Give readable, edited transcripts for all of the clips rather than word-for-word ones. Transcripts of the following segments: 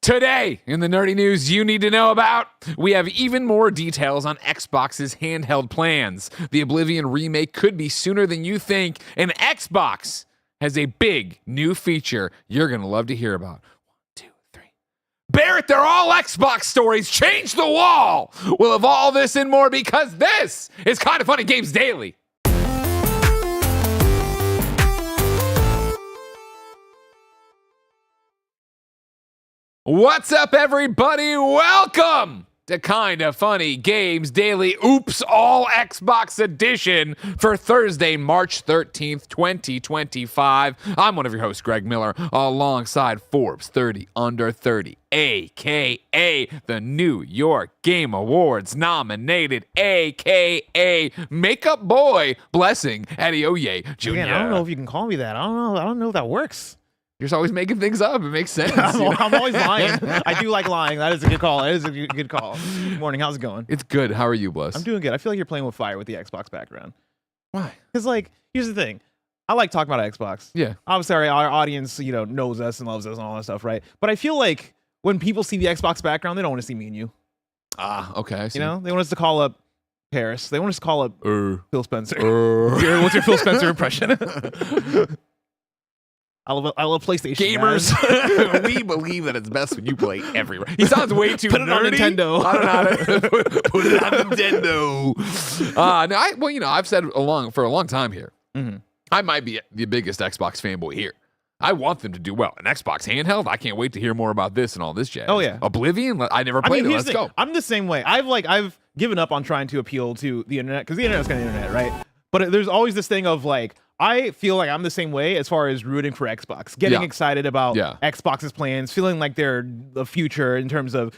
Today, in the nerdy news you need to know about, we have even more details on Xbox's handheld plans. The Oblivion remake could be sooner than you think, and Xbox has a big new feature you're going to love to hear about. 1, 2, 3. Barrett, they're all Xbox stories. Change the wall. We'll have all this and more because this is Kind of Funny Games Daily. What's up, everybody? Welcome to Kind of Funny Games Daily Oops All Xbox Edition for Thursday, March 13th, 2025. I'm one of your hosts, Greg Miller, alongside Forbes 30 Under 30, a.k.a. the New York Game Awards nominated, a.k.a. Makeup Boy, Blessing Adeoye Jr. Man, I don't know if you can call me that. I don't know if that works. You're just always making things up. It makes sense. I'm always lying. I do like lying. That is a good call. Good call. Good morning. How's it going? It's good. How are you, Bless? I'm doing good. I feel like you're playing with fire with the Xbox background. Why? Because, here's the thing. I like talking about Xbox. Yeah. Obviously, our audience, knows us and loves us and all that stuff, right? But I feel like when people see the Xbox background, they don't want to see me and you. Ah, okay. I see. They want us to call up Paris. They want us to call up Phil Spencer. What's your Phil Spencer impression? I love PlayStation. Gamers, we believe that it's best when you play everywhere. He sounds way too Put it on nerdy. Nintendo. I don't know how to put it on Nintendo. I've said for a long time here, I might be the biggest Xbox fanboy here. I want them to do well. An Xbox handheld, I can't wait to hear more about this and all this jazz. Oh, yeah. Oblivion, I never played it. Let's go. I'm the same way. I've given up on trying to appeal to the internet because the internet's kind of internet, right? But there's always this thing of I feel like I'm the same way as far as rooting for Xbox, getting excited about Xbox's plans, feeling like they're the future in terms of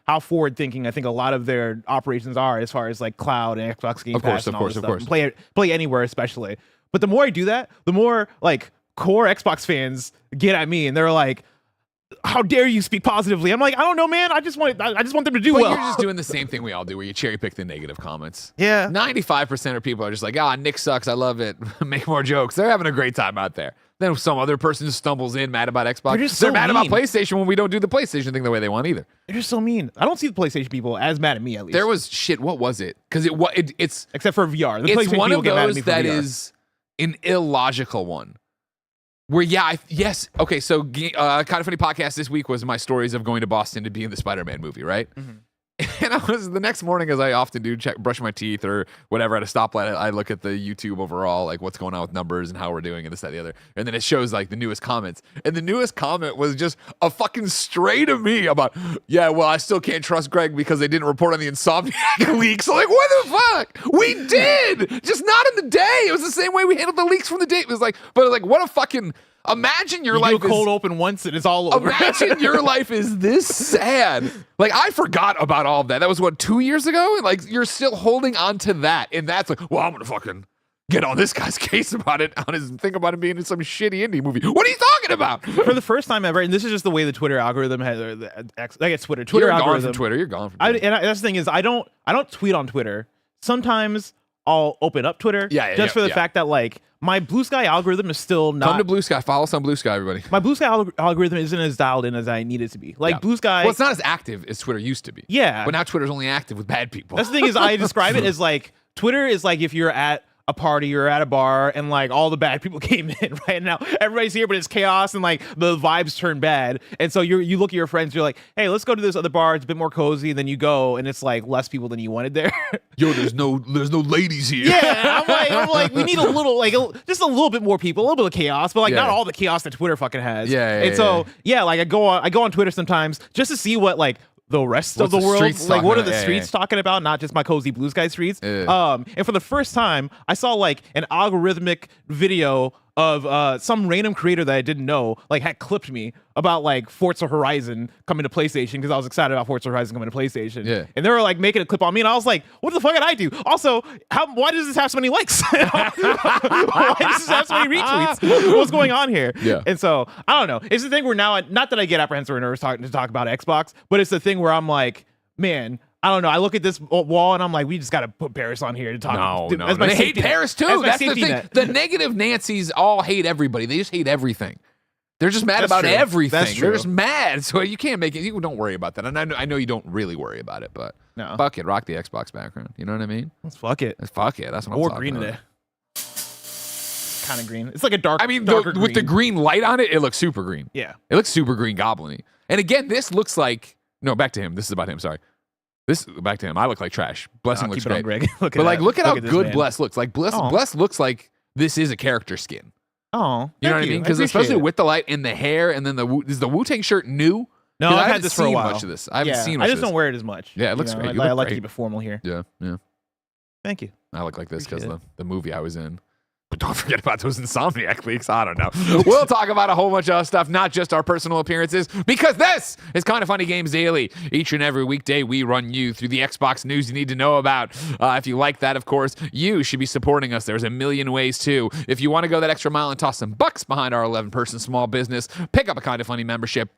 how forward thinking I think a lot of their operations are as far as cloud and Xbox Game Pass and all this stuff. And play anywhere especially. But the more I do that, the more core Xbox fans get at me and they're like, how dare you speak positively? I'm like, I don't know, man. I just want them to do well. You're just doing the same thing we all do, where you cherry pick the negative comments. Yeah. 95% of people are just like, Nick sucks. I love it. Make more jokes. They're having a great time out there. Then some other person stumbles in mad about Xbox. They're mad about PlayStation when we don't do the PlayStation thing the way they want either. They're just so mean. I don't see the PlayStation people as mad at me, at least. There was shit. What was it? Because it's except for VR. The it's PlayStation one people of get mad at those me for that VR. is an illogical one. Where, yes. Okay, so Kind of Funny Podcast this week was my stories of going to Boston to be in the Spider-Man movie, right? Mm-hmm. And I was, the next morning, as I often do, brushing my teeth or whatever at a stoplight, I look at the YouTube overall, what's going on with numbers and how we're doing and this, that, the other. And then it shows, the newest comments. And the newest comment was just a fucking stray to me about, I still can't trust Greg because they didn't report on the Insomniac leaks. So, what the fuck? We did! Just not in the day. It was the same way we handled the leaks from the day. It was what a fucking... Imagine your life do a cold open once and it's all over. Imagine your life is this sad. I forgot about all of that. That was 2 years ago? You're still holding on to that. And that's I'm going to fucking get on this guy's case about it, on his thing about him being in some shitty indie movie. What are you talking about? For the first time ever, and this is just the way the Twitter algorithm has, Twitter You're algorithm. Gone from Twitter. You're gone from Twitter. That's the thing is, I don't tweet on Twitter. Sometimes I'll open up Twitter for the fact that my Blue Sky algorithm is still not. Come to Blue Sky. Follow us on Blue Sky, everybody. My Blue Sky algorithm isn't as dialed in as I need it to be. Blue Sky. Well, it's not as active as Twitter used to be. Yeah. But now Twitter's only active with bad people. That's the thing is, I describe it as Twitter is if you're at a party or at a bar and all the bad people came in right now. Everybody's here, but it's chaos and the vibes turn bad. And so you look at your friends, you're like, hey, let's go to this other bar. It's a bit more cozy. And then you go and it's less people than you wanted there. Yo, there's no ladies here. Yeah, I'm like, we need a little, just a little bit more people, a little bit of chaos, but not all the chaos that Twitter fucking has. I go on Twitter sometimes just to see what the rest of the world, what are the streets talking about, not just my cozy Blue Sky streets. And for the first time, I saw an algorithmic video of some random creator that I didn't know had clipped me about Forza Horizon coming to PlayStation because I was excited about Forza Horizon coming to PlayStation. Yeah. And they were making a clip on me, and I was like, what the fuck did I do? Also, why does this have so many likes? Why does this have so many retweets? What's going on here? Yeah. And so I don't know. It's the thing where now, not that I get apprehensive or nervous to talk about Xbox, but it's the thing where I'm like, man, I don't know. I look at this wall and I'm like, we just got to put Paris on here to talk. No. They hate Paris too. That's the thing. Net. The negative Nancys all hate everybody. They just hate everything. They're just mad about everything. That's true. They're just mad. So you can't make it. You don't worry about that. And I know you don't really worry about it, but fuck it. Rock the Xbox background. You know what I mean? Let's fuck it. Fuck it. That's what I'm talking green about. today. Kind of green. It's like a dark. I mean, with the green light on it, it looks super green. Yeah. It looks super green goblin-y. And again, this looks like back to him. This is about him. Sorry. Back to him. I look like trash. Blessing looks great. Greg. Look at how good Bless looks. Like Bless looks like this is a character skin. Oh, you know what I mean? Because especially with the light and the hair, and then is the Wu-Tang shirt new? No, I've had this for a while. Much of this. I haven't seen much I just don't wear it as much. Yeah, it looks great. I like to keep it formal here. Yeah. Thank you. I look like this because the movie I was in. But don't forget about those Insomniac leaks. I don't know. We'll talk about a whole bunch of stuff, not just our personal appearances, because this is Kinda Funny Games Daily. Each and every weekday, we run you through the Xbox news you need to know about. If you like that, of course, you should be supporting us. There's a million ways, too. If you want to go that extra mile and toss some bucks behind our 11-person small business, pick up a Kinda Funny membership.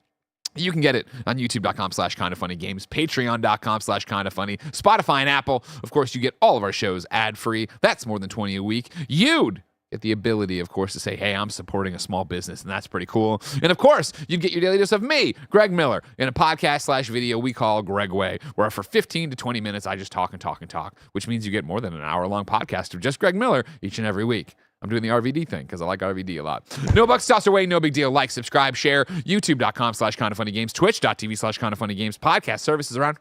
You can get it on youtube.com/kindafunnygames, patreon.com/kindafunny, Spotify and Apple. Of course, you get all of our shows ad-free. That's more than 20 a week. You'd get the ability, of course, to say, hey, I'm supporting a small business, and that's pretty cool. And, of course, you'd get your daily dose of me, Greg Miller, in a podcast/video we call Greg Way, where for 15 to 20 minutes, I just talk and talk and talk, which means you get more than an hour-long podcast of just Greg Miller each and every week. I'm doing the RVD thing because I like RVD a lot. No bucks tossed away, no big deal. Like, subscribe, share. YouTube.com/KindaFunnyGames, Twitch.tv/KindaFunnyGames. Podcast services around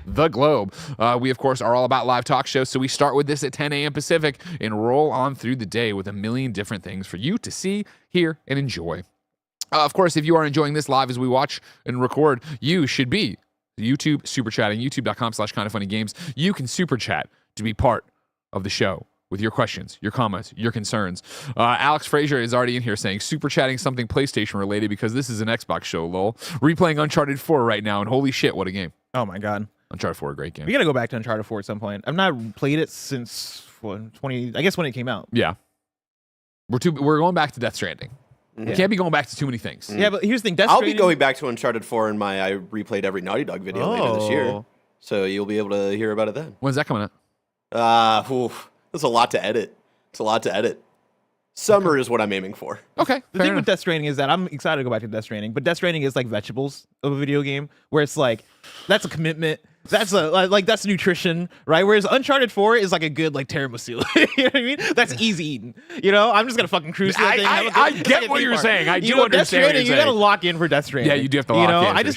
the globe. We, of course, are all about live talk shows, so we start with this at 10 a.m. Pacific and roll on through the day with a million different things for you to see, hear, and enjoy. Of course, if you are enjoying this live as we watch and record, you should be YouTube super chatting, youtube.com/KindaFunnyGames. You can super chat to be part of the show with your questions, your comments, your concerns. Alex Frazier is already in here saying, super chatting something PlayStation related because this is an Xbox show, lol. Replaying Uncharted 4 right now, and holy shit, what a game. Oh my God. Uncharted 4, a great game. We got to go back to Uncharted 4 at some point. I've not played it since 20, I guess when it came out. Yeah. We're going back to Death Stranding. Yeah. We can't be going back to too many things. Yeah, but here's the thing. I'll be going back to Uncharted 4 in my I replayed every Naughty Dog video later this year. So you'll be able to hear about it then. When's that coming out? That's a lot to edit. It's a lot to edit. Summer is what I'm aiming for. Okay. The thing with Death Stranding is that I'm excited to go back to Death Stranding, but Death Stranding is like vegetables of a video game, where it's like that's a commitment, that's that's nutrition, right? Whereas Uncharted 4 is like a good like tiramisu. You know what I mean? That's easy eating. You know, I'm just gonna fucking cruise through that thing. I get what you're saying. I do understand Death Stranding, what you're saying. You gotta lock in for Death Stranding. Yeah, you do have to lock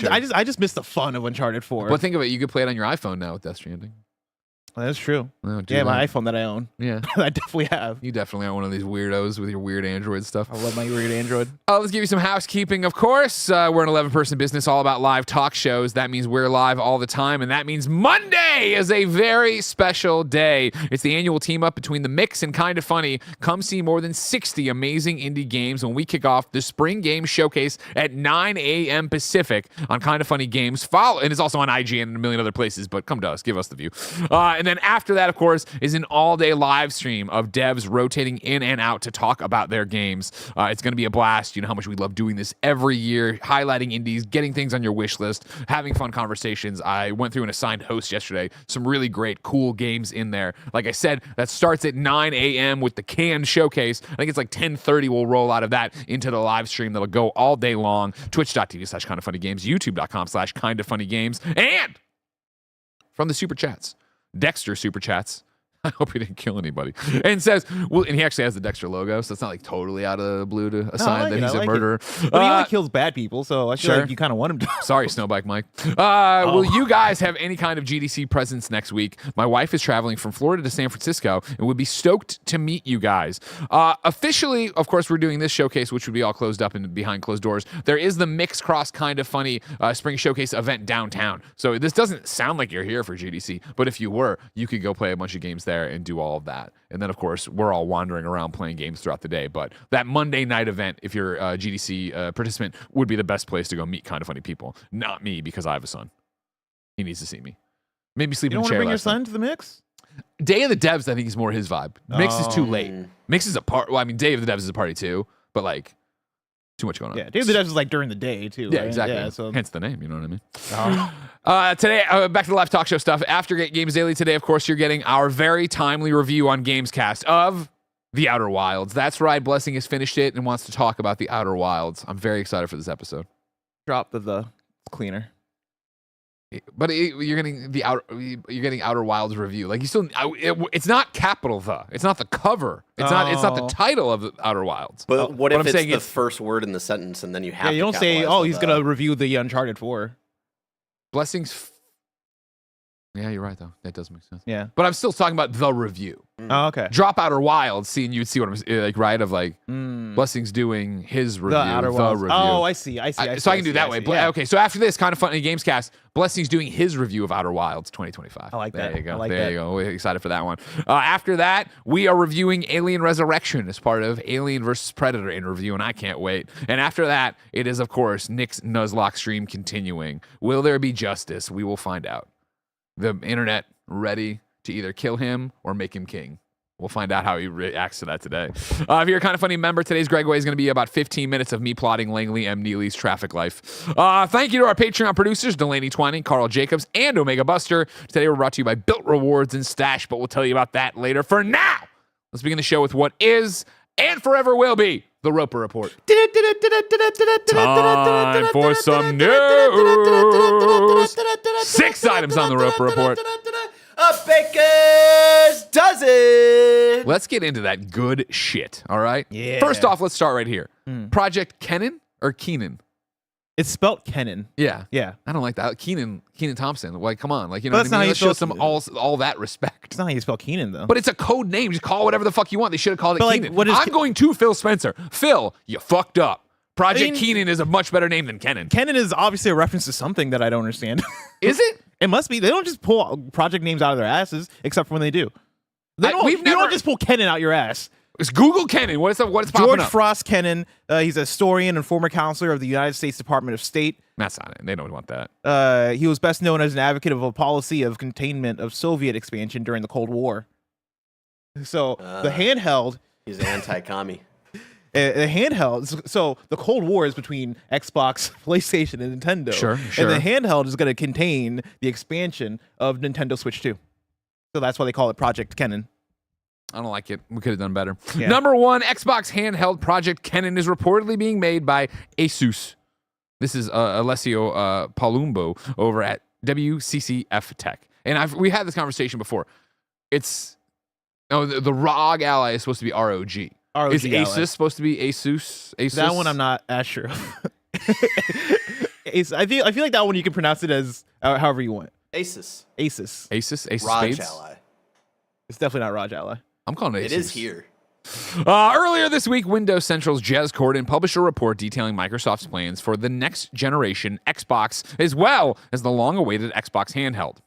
in. I just miss the fun of Uncharted 4. But think of it, you could play it on your iPhone now with Death Stranding. That's true. Oh, yeah, my iPhone that I own. Yeah. I definitely have. You definitely are one of these weirdos with your weird Android stuff. I love my weird Android. Let's give you some housekeeping, of course. We're an 11-person business all about live talk shows. That means we're live all the time, and that means Monday is a very special day. It's the annual team-up between The Mix and Kinda Funny. Come see more than 60 amazing indie games when we kick off the Spring Games Showcase at 9 a.m. Pacific on Kinda Funny Games. And it's also on IGN and a million other places, but come to us. Give us the view. And then after that, of course, is an all-day live stream of devs rotating in and out to talk about their games. It's going to be a blast. You know how much we love doing this every year, highlighting indies, getting things on your wish list, having fun conversations. I went through an assigned host yesterday. Some really great, cool games in there. Like I said, that starts at 9 a.m. with the canned showcase. I think it's like 10:30 we'll roll out of that into the live stream that'll go all day long. Twitch.tv/KindaFunnyGames, YouTube.com/KindaFunnyGames, and from the Super Chats. Dexter Super Chats. I hope he didn't kill anybody. And says, well, and he actually has the Dexter logo, so it's not like totally out of the blue to assign that he's a murderer. But he only kills bad people, so I feel like you kind of want him to. Sorry, Snowbike Mike. Will you guys have any kind of GDC presence next week? My wife is traveling from Florida to San Francisco and would be stoked to meet you guys. Officially, of course, we're doing this showcase, which would be all closed up and behind closed doors. There is the Mix Cross Kinda Funny Spring Showcase event downtown. So this doesn't sound like you're here for GDC, but if you were, you could go play a bunch of games there and do all of that. And then, of course, we're all wandering around playing games throughout the day. But that Monday night event, if you're a GDC participant, would be the best place to go meet Kinda Funny people. Not me, because I have a son. He needs to see me. Maybe sleep in a chair. You don't want to bring your son to the Mix? Day of the Devs, I think, is more his vibe. Mix is too late. Mix is a part. Well, I mean, Day of the Devs is a party too, but like, too much going on. Yeah, Day of the Devs is like during the day too. Yeah, right? exactly. Yeah, so. Hence the name, you know what I mean? Today, back to the live talk show stuff. After Games Daily today, of course, you're getting our very timely review on Gamescast of The Outer Wilds. That's right. Blessing has finished it and wants to talk about The Outer Wilds. I'm very excited for this episode. Drop the cleaner. But you're getting Outer Wilds review. Like you still, it's not capital the. It's not the cover. It's not the title of the Outer Wilds. But what if it's the first word in the sentence and then you have? Yeah, you don't say, "Oh, he's gonna review the Uncharted 4." Blessings. Yeah, you're right though. That does make sense. Yeah, but I'm still talking about the review. Oh, okay. Drop Outer Wilds. You'd see what I'm like, right? Of like Blessings doing his review, the review. Oh, I see. So I can do that way. Yeah. Okay. So after this, kind of funny Gamescast, Blessings doing his review of Outer Wilds 2025. I like that. There you go. There you go. We're excited for that one. After that, we are reviewing Alien Resurrection as part of Alien vs. Predator in review, and I can't wait. And after that, it is of course Nick's Nuzlock stream continuing. Will there be justice? We will find out. The internet ready to either kill him or make him king. We'll find out how he reacts to that today. If you're a Kind of Funny member, today's Greg Way is going to be about 15 minutes of me plotting Langley M. Neely's traffic life. Thank you to our Patreon producers, Delaney Twining, Carl Jacobs, and Omega Buster. Today we're brought to you by Built Rewards and Stash, but we'll tell you about that later. For now, let's begin the show with what is and forever will be the Roper Report. Time for some news. 6 items on the Roper Report. A baker's dozen. Let's get into that good shit, all right? Yeah. First off, let's start right here. Project Kennan or Keenan? It's spelt Kennan. Yeah. Yeah. I don't like that. Kenan Thompson. Like, come on. Like, you know But what I mean? that's Let's not show some all that respect. It's not how you spell Keenan, though. But it's a code name. Just call it whatever the fuck you want. They should have called it But, like, Keenan. what is I'm going to Phil Spencer. Phil, you fucked up. Project Keenan is a much better name than Kennan. Kennan is obviously a reference to something that I don't understand. Is it? It must be. They don't just pull project names out of their asses, except for when they do. You don't just pull Kennan out your ass. It's Google Kennan. What is popping up? George Frost Kennan. He's a historian and former counselor of the United States Department of State. That's not it. They don't want that. He was best known as an advocate of a policy of containment of Soviet expansion during the Cold War. So the handheld. He's anti-commie. The handheld. So the Cold War is between Xbox, PlayStation, and Nintendo. Sure. And the handheld is going to contain the expansion of Nintendo Switch 2. So that's why they call it Project Kennan. I don't like it. We could have done better. Yeah. Number 1, Xbox handheld Project Kennan is reportedly being made by ASUS. This is Alessio Palumbo over at WCCF Tech. And we had this conversation before. The ROG Ally is supposed to be ROG. Is ASUS supposed to be ASUS? That one I'm not as sure of. I feel like that one you can pronounce it as however you want. ASUS. ROG Ally. It's definitely not ROG Ally. I'm calling it ASUS. It is here. Earlier this week, Windows Central's Jez Corden published a report detailing Microsoft's plans for the next generation Xbox, as well as the long-awaited Xbox handheld.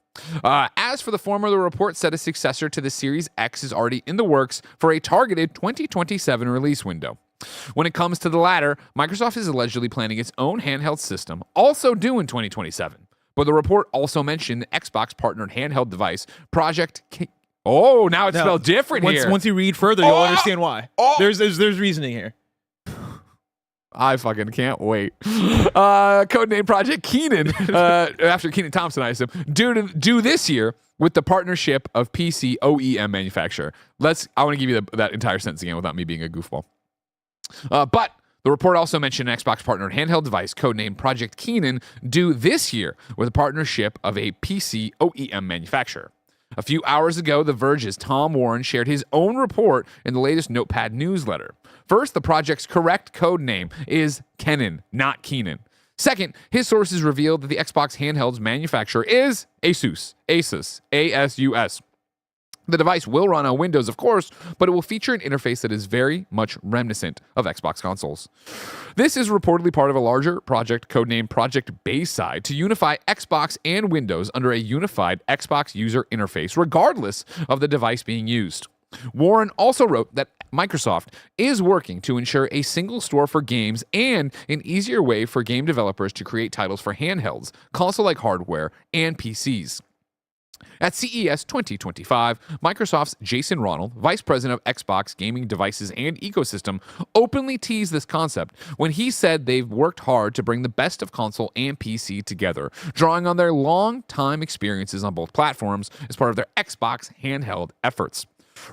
As for the former, the report said a successor to the Series X is already in the works for a targeted 2027 release window. When it comes to the latter, Microsoft is allegedly planning its own handheld system, also due in 2027. But the report also mentioned the Xbox-partnered handheld device, Project now it's spelled different here. Once you read further, you'll understand why. There's reasoning here. I fucking can't wait. Codename Project Keenan, after Kenan Thompson, I assume, due this year with the partnership of PC OEM manufacturer. I want to give you that entire sentence again without me being a goofball. But the report also mentioned an Xbox partnered handheld device, codenamed Project Keenan, due this year with a partnership of a PC OEM manufacturer. A few hours ago, The Verge's Tom Warren shared his own report in the latest Notepad newsletter. First, the project's correct code name is Kennan, not Keenan. Second, his sources revealed that the Xbox handheld's manufacturer is ASUS. ASUS. The device will run on Windows, of course, but it will feature an interface that is very much reminiscent of Xbox consoles. This is reportedly part of a larger project codenamed Project Bayside to unify Xbox and Windows under a unified Xbox user interface, regardless of the device being used. Warren also wrote that Microsoft is working to ensure a single store for games and an easier way for game developers to create titles for handhelds, console-like hardware, and PCs. At CES 2025, Microsoft's Jason Ronald, Vice President of Xbox Gaming Devices and Ecosystem, openly teased this concept when he said they've worked hard to bring the best of console and PC together, drawing on their long-time experiences on both platforms as part of their Xbox handheld efforts.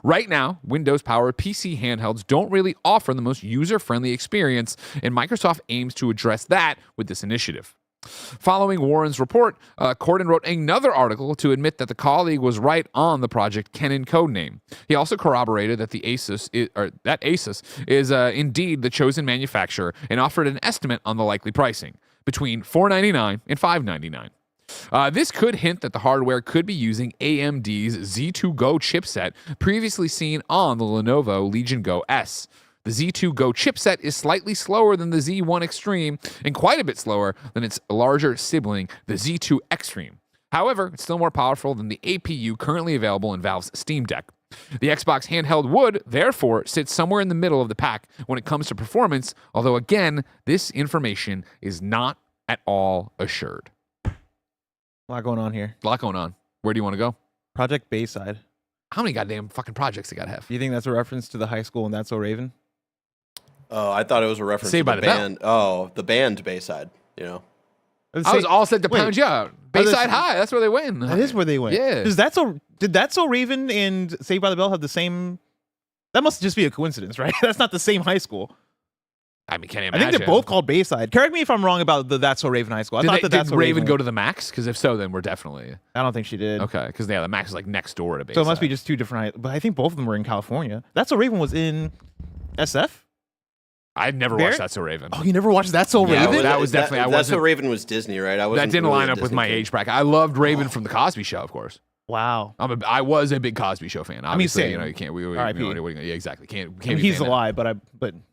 Right now, Windows-powered PC handhelds don't really offer the most user-friendly experience, and Microsoft aims to address that with this initiative. Following Warren's report, Corden wrote another article to admit that the colleague was right on the Project Kennan codename. He also corroborated that ASUS is indeed the chosen manufacturer and offered an estimate on the likely pricing, between $499 and $599. This could hint that the hardware could be using AMD's Z2 Go chipset previously seen on the Lenovo Legion Go S. The Z2 Go chipset is slightly slower than the Z1 Extreme and quite a bit slower than its larger sibling, the Z2 Extreme. However, it's still more powerful than the APU currently available in Valve's Steam Deck. The Xbox handheld would, therefore, sit somewhere in the middle of the pack when it comes to performance, although again, this information is not at all assured. A lot going on here. A lot going on. Where do you want to go? Project Bayside. How many goddamn fucking projects they gotta have? Do you think that's a reference to the high school and That's So Raven? Oh, I thought it was a reference to the band. Oh, the band Bayside, you know. I was all set to pound you out. Bayside High, that's where they win. That is where they win. Yeah. Did That's So Raven and Saved by the Bell have the same? That must just be a coincidence, right? That's not the same high school. I mean, can you imagine? I think they're both called Bayside. Correct me if I'm wrong about the That's So Raven High School. Did Raven go to the Max? Because if so, then we're definitely... I don't think she did. Okay, because the Max is like next door to Bayside. So it must be just two different... But I think both of them were in California. That's So Raven was in SF? I've never watched That's So Raven. Oh, you never watched That's So Raven? That was definitely... That's So Raven was Disney, right? That didn't line up with my age bracket. I loved Raven from The Cosby Show, of course. Wow. I was a big Cosby Show fan. Obviously, same. you know, you can't. Yeah, exactly. Can't. I mean, he's alive, but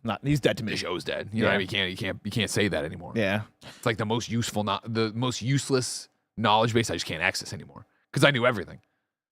not. He's dead to me. The show's dead. You know what I mean? You can't say that anymore. Yeah. It's like the most most useless knowledge base I just can't access anymore because I knew everything.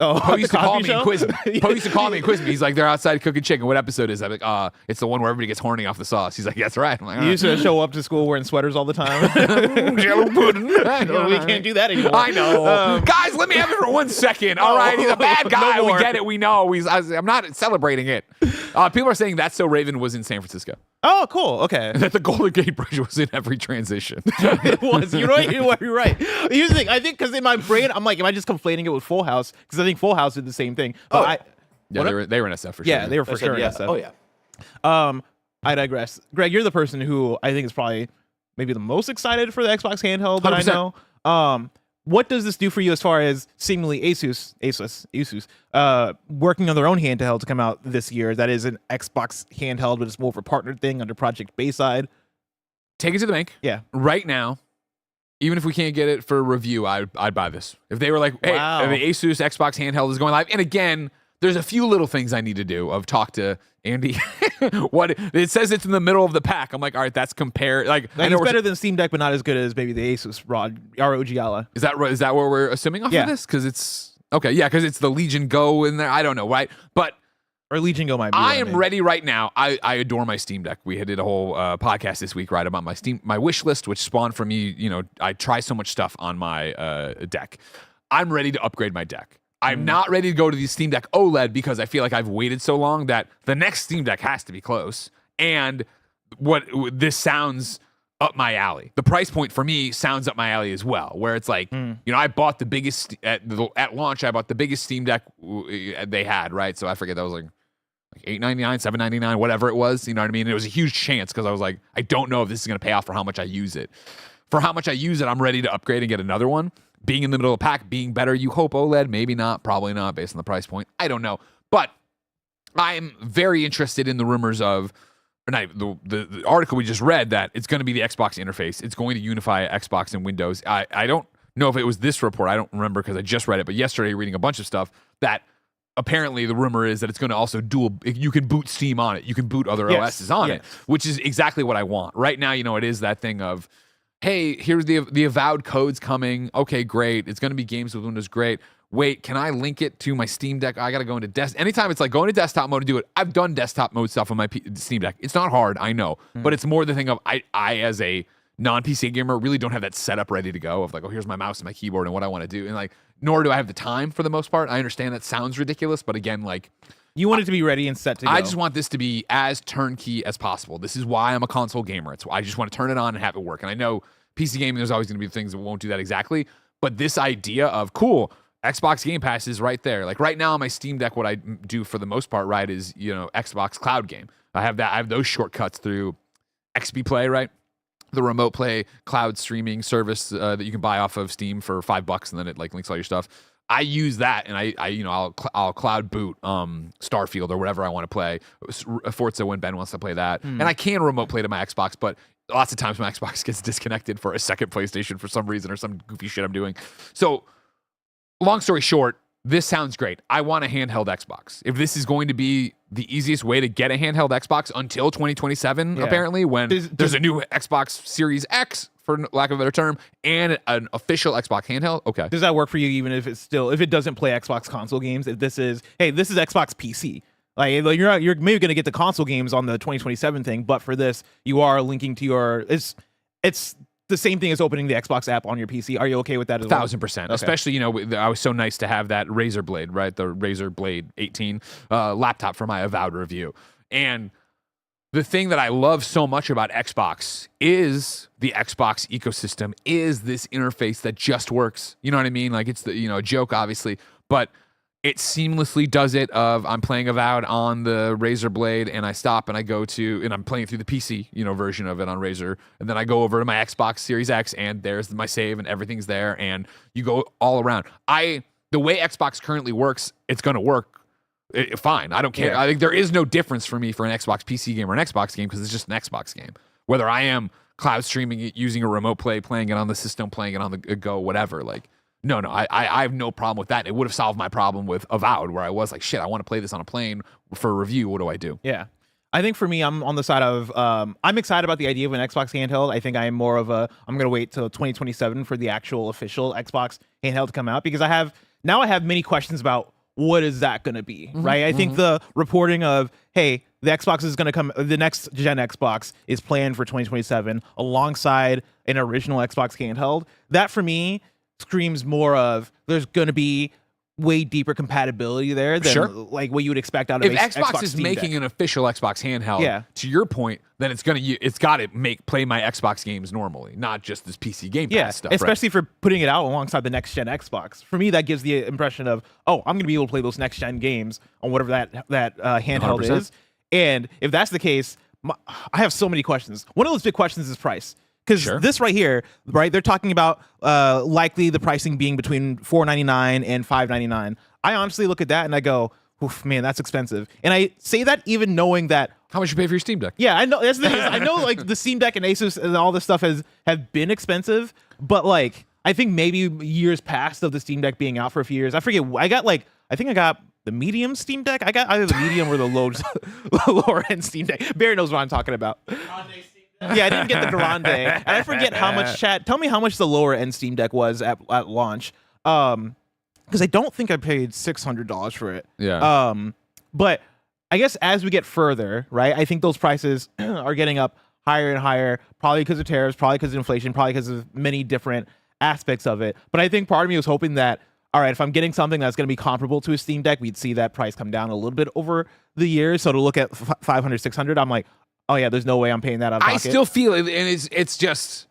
Oh, Poe used to call me and quiz me. Poe used to call me and quiz me. He's like, they're outside cooking chicken. What episode is that? I'm like, it's the one where everybody gets horny off the sauce. He's like, that's right. I'm like, you used to show up to school wearing sweaters all the time. Jello pudding. We can't do that anymore. I know. Guys, let me have it for 1 second. All right, he's a bad guy. We get it. We know. I'm not celebrating it. People are saying That's So Raven was in San Francisco. Oh, cool. Okay. That the Golden Gate Bridge was in every transition. It was. You're right. You're right. Here's the thing. I think because in my brain, I'm like, am I just conflating it with Full House? Because I think Full House did the same thing. But they were in SF for sure. Yeah, they were for sure in SF. Oh, yeah. I digress. Greg, you're the person who I think is probably maybe the most excited for the Xbox handheld that 100%. I know. What does this do for you as far as seemingly ASUS working on their own handheld to come out this year? That is an Xbox handheld, but it's more of a partnered thing under Project Bayside. Take it to the bank. Yeah. Right now, even if we can't get it for review, I'd buy this. If they were like, hey, the ASUS Xbox handheld is going live. And again, there's a few little things I need to do of talk to Andy. What it says it's in the middle of the pack. I'm like, all right, that's compare. Like it's better than Steam Deck, but not as good as maybe the ASUS ROG Ally. Is that what we're assuming off of this? Because it's okay, yeah, because it's the Legion Go in there. I don't know, right? But or Legion Go might be. I am ready right now. I adore my Steam Deck. We did a whole podcast this week, right, about my wish list, which spawned from me. You know, I try so much stuff on my deck. I'm ready to upgrade my deck. I'm not ready to go to the Steam Deck OLED because I feel like I've waited so long that the next Steam Deck has to be close. And this sounds up my alley. The price point for me sounds up my alley as well, where it's like, you know, I bought the biggest at launch. I bought the biggest Steam Deck they had, right? So I forget that was like $899, $799, whatever it was. You know what I mean? And it was a huge chance because I was like, I don't know if this is going to pay off for how much I use it. For how much I use it, I'm ready to upgrade and get another one. Being in the middle of the pack, being better, you hope OLED, maybe not, probably not, based on the price point. I don't know. But I'm very interested in the rumors of, or not, the article we just read that it's going to be the Xbox interface. It's going to unify Xbox and Windows. I don't know if it was this report. I don't remember because I just read it. But yesterday, reading a bunch of stuff, that apparently the rumor is that it's going to also you can boot Steam on it. You can boot other OSs on it, which is exactly what I want. Right now, you know, it is that thing of, hey, here's the avowed codes coming. Okay, great. It's going to be games with Windows. Great. Wait, can I link it to my Steam Deck? I got to go into anytime it's like going to desktop mode to do it. I've done desktop mode stuff on my Steam Deck. It's not hard, I know, but it's more the thing of I as a non-PC gamer really don't have that setup ready to go of like, oh, here's my mouse and my keyboard and what I want to do. And like, nor do I have the time for the most part. I understand that sounds ridiculous, but again, like, you want it to be ready and set to go. I just want this to be as turnkey as possible. This is why I'm a console gamer. I just want to turn it on and have it work. And I know PC gaming, there's always going to be things that won't do that exactly. But this idea of, cool, Xbox Game Pass is right there. Like right now on my Steam Deck, what I do for the most part, right, is, Xbox Cloud Game. I have those shortcuts through XB Play, right? The remote play cloud streaming service that you can buy off of Steam for $5, and then it like links all your stuff. I use that, and I'll cloud boot Starfield or whatever I want to play, Forza when Ben wants to play that, and I can remote play to my Xbox, but lots of times my Xbox gets disconnected for a second PlayStation for some reason or some goofy shit I'm doing. So, long story short, this sounds great. I want a handheld Xbox. If this is going to be the easiest way to get a handheld Xbox until 2027, apparently, when there's a new Xbox Series X, for lack of a better term, and an official Xbox handheld. Okay. Does that work for you even if it doesn't play Xbox console games? If this is Xbox PC. Like you're maybe going to get the console games on the 2027 thing, but for this, you are linking to your it's the same thing as opening the Xbox app on your PC. Are you okay with that as well? 1,000%. Okay. Especially, I was so nice to have that Razer Blade, right? The Razer Blade 18 laptop for my Avowed review. And the thing that I love so much about Xbox is the Xbox ecosystem, is this interface that just works. You know what I mean? Like it's a joke, obviously, but it seamlessly does it. I'm playing Avowed on the Razer Blade, and I stop and I go to, and I'm playing through the PC, version of it on Razer, and then I go over to my Xbox Series X, and there's my save, and everything's there, and you go all around. The way Xbox currently works, it's gonna work fine. I don't care. Yeah. I think there is no difference for me for an Xbox PC game or an Xbox game because it's just an Xbox game. Whether I am cloud streaming it, using a remote play, playing it on the system, playing it on the go, whatever, like. No, I have no problem with that. It would have solved my problem with Avowed, where I was like, shit, I want to play this on a plane for a review. What do I do? Yeah. I think for me, I'm on the side of, I'm excited about the idea of an Xbox handheld. I think I am more of I'm going to wait till 2027 for the actual official Xbox handheld to come out, because I have many questions about what is that going to be, right? I think the reporting of, hey, the Xbox is going to come, the next gen Xbox is planned for 2027 alongside an original Xbox handheld. That for me screams more of there's going to be way deeper compatibility there than like what you would expect out of if Xbox is making an official Xbox handheld. To your point, then it's got to play my Xbox games normally, not just this PC Game Pass stuff. Especially for putting it out alongside the next gen Xbox. For me, that gives the impression of, I'm going to be able to play those next gen games on whatever that handheld 100%. Is. And if that's the case, I have so many questions. One of those big questions is price. Because this right here, right, they're talking about likely the pricing being between $499 and $599. I honestly look at that and I go, oof, man, that's expensive. And I say that even knowing that. How much you pay for your Steam Deck? Yeah, I know. That's the thing. I know like the Steam Deck and ASUS and all this stuff have been expensive, but like I think maybe years past of the Steam Deck being out for a few years. I forget. I think I got the medium Steam Deck. I got either the medium or the lower end Steam Deck. Barry knows what I'm talking about. Yeah, I didn't get the Grande. And I forget how much, chat. Tell me how much the lower end Steam Deck was at launch. Because I don't think I paid $600 for it. Yeah. But I guess as we get further, right, I think those prices are getting up higher and higher, probably because of tariffs, probably because of inflation, probably because of many different aspects of it. But I think part of me was hoping that, all right, if I'm getting something that's going to be comparable to a Steam Deck, we'd see that price come down a little bit over the years. So to look at 500, 600, I'm like, oh yeah, there's no way I'm paying that out of pocket. I still feel it, and it's just,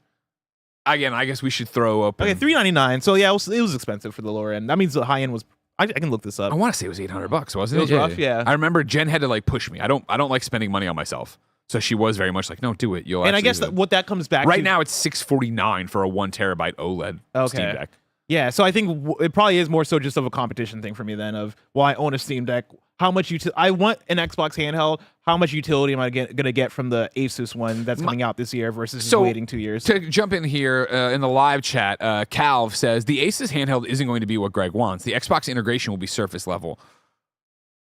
again, I guess we should throw open. Okay, $399. So yeah, it was expensive for the lower end. That means the high end was. I can look this up. I want to say it was $800, wasn't it? It was rough, yeah. I remember Jen had to like push me. I don't like spending money on myself, so she was very much like, no, do it. And I guess what that comes back right to, now it's $649 for a 1 terabyte OLED Steam Deck. Yeah, so I think it probably is more so just of a competition thing for me then of, well, I own a Steam Deck. How much I want an Xbox handheld. How much utility am I going to get from the ASUS one that's coming out this year versus just waiting 2 years? To jump in here in the live chat, Calv says, the ASUS handheld isn't going to be what Greg wants. The Xbox integration will be surface level.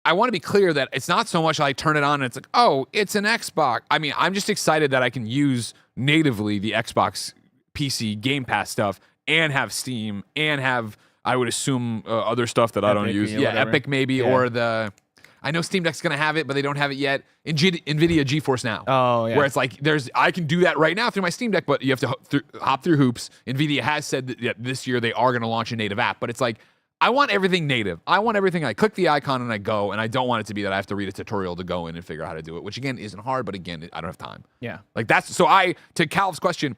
I want to be clear that it's not so much I turn it on and it's like, oh, it's an Xbox. I mean, I'm just excited that I can use natively the Xbox PC Game Pass stuff and have Steam and have, I would assume, other stuff that I don't use. Yeah, whatever. Epic maybe, or the... I know Steam Deck's going to have it, but they don't have it yet. NVIDIA GeForce Now. Oh, yeah. Where it's like, I can do that right now through my Steam Deck, but you have to hop through hoops. NVIDIA has said that this year they are going to launch a native app, but it's like, I want everything native. I want everything. I click the icon and I go, and I don't want it to be that I have to read a tutorial to go in and figure out how to do it, which again isn't hard, but again, I don't have time. Yeah. Like to Calv's question,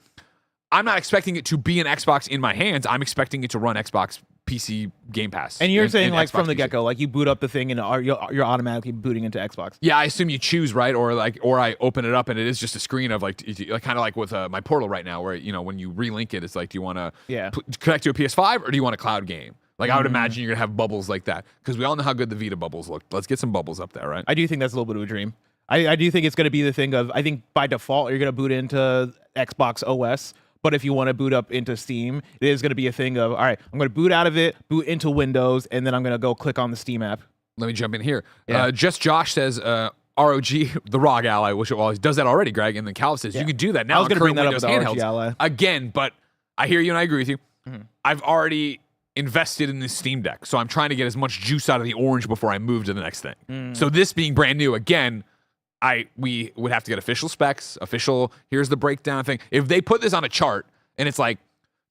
I'm not expecting it to be an Xbox in my hands. I'm expecting it to run Xbox PC Game Pass. And you're saying like Xbox from the PC. get-go, like you boot up the thing and you're automatically booting into Xbox. Yeah, I assume you choose, right? Or I open it up and it is just a screen of like kind of like with my Portal right now, where when you relink it, it's like, do you want to connect to a PS5 or do you want a cloud game? Like I would imagine you're gonna have bubbles like that because we all know how good the Vita bubbles look. Let's get some bubbles up there, right? I do think that's a little bit of a dream. I do think it's going to be the thing of, I think by default you're going to boot into Xbox OS, but if you want to boot up into Steam, it is going to be a thing of, all right, I'm going to boot out of it, boot into Windows, and then I'm going to go click on the Steam app. Let me jump in here. Just Josh says ROG, the ROG Ally, which always does that already, Greg, and then Cal says you could do that now. I was going to bring that up Windows with the ROG handhelds. Ally. Again, but I hear you and I agree with you. I've already invested in this Steam Deck, so I'm trying to get as much juice out of the orange before I move to the next thing. So this being brand new, again, we would have to get official specs, here's the breakdown thing. If they put this on a chart and it's like,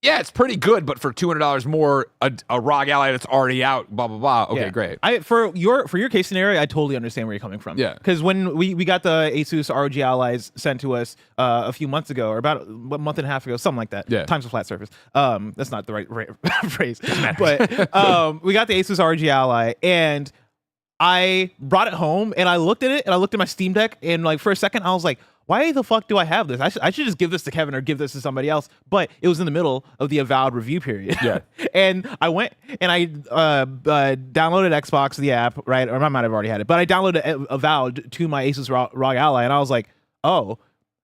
yeah, it's pretty good, but for $200 more, a ROG Ally that's already out, blah blah blah. Okay, great. For your case scenario, I totally understand where you're coming from. Yeah, because when we got the ASUS ROG Allies sent to us a few months ago, or about a month and a half ago, something like that. Yeah, times a flat surface. That's not the right phrase, but we got the ASUS ROG Ally, and I brought it home and I looked at it and I looked at my Steam Deck, and like for a second I was like, why the fuck do I have this? I should just give this to Kevin or give this to somebody else. But it was in the middle of the avowed review period. Yeah. And I went and I downloaded Xbox, the app, right? Or I might have already had it, but I downloaded Avowed to my Asus ROG Ally, and I was like, oh,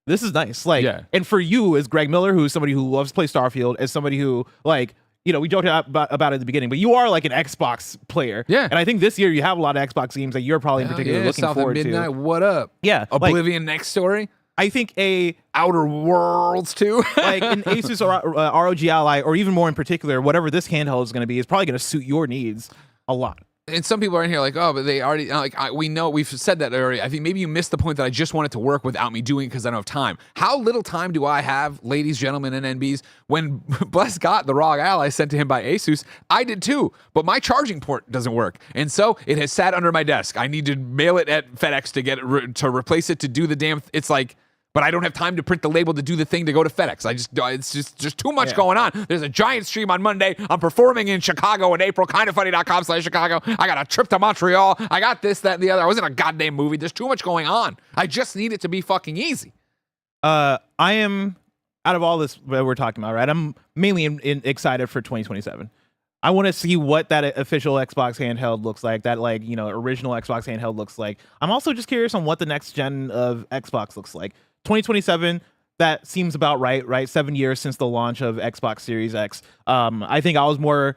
this is nice. Like, and for you as Greg Miller, who's somebody who loves to play Starfield, as somebody who like, we joked about it at the beginning, but you are like an Xbox player. Yeah. And I think this year you have a lot of Xbox games that you're probably in particular looking South forward at Midnight, to. What up? Yeah. Oblivion Next Story. I think Outer Worlds too. like an Asus or ROG Ally, or even more in particular, whatever this handheld is going to be, is probably going to suit your needs a lot. And some people are in here like, oh, but they already we know we've said that already. I think maybe you missed the point that I just want it to work without me doing it because I don't have time. How little time do I have, ladies, gentlemen, and NBs? When Bless got the ROG Ally sent to him by ASUS, I did too, but my charging port doesn't work, and so it has sat under my desk. I need to mail it at FedEx to get it to replace it to do the damn. It's like. But I don't have time to print the label to do the thing to go to FedEx. It's just too much going on. There's a giant stream on Monday. I'm performing in Chicago in April, kindoffunny.com/Chicago. I got a trip to Montreal. I got this, that, and the other. I was in a goddamn movie. There's too much going on. I just need it to be fucking easy. I am, out of all this that we're talking about, right, I'm mainly excited for 2027. I want to see what that official Xbox handheld looks like, that original Xbox handheld looks like. I'm also just curious on what the next gen of Xbox looks like. 2027, that seems about right? 7 years since the launch of Xbox Series X. I think I was more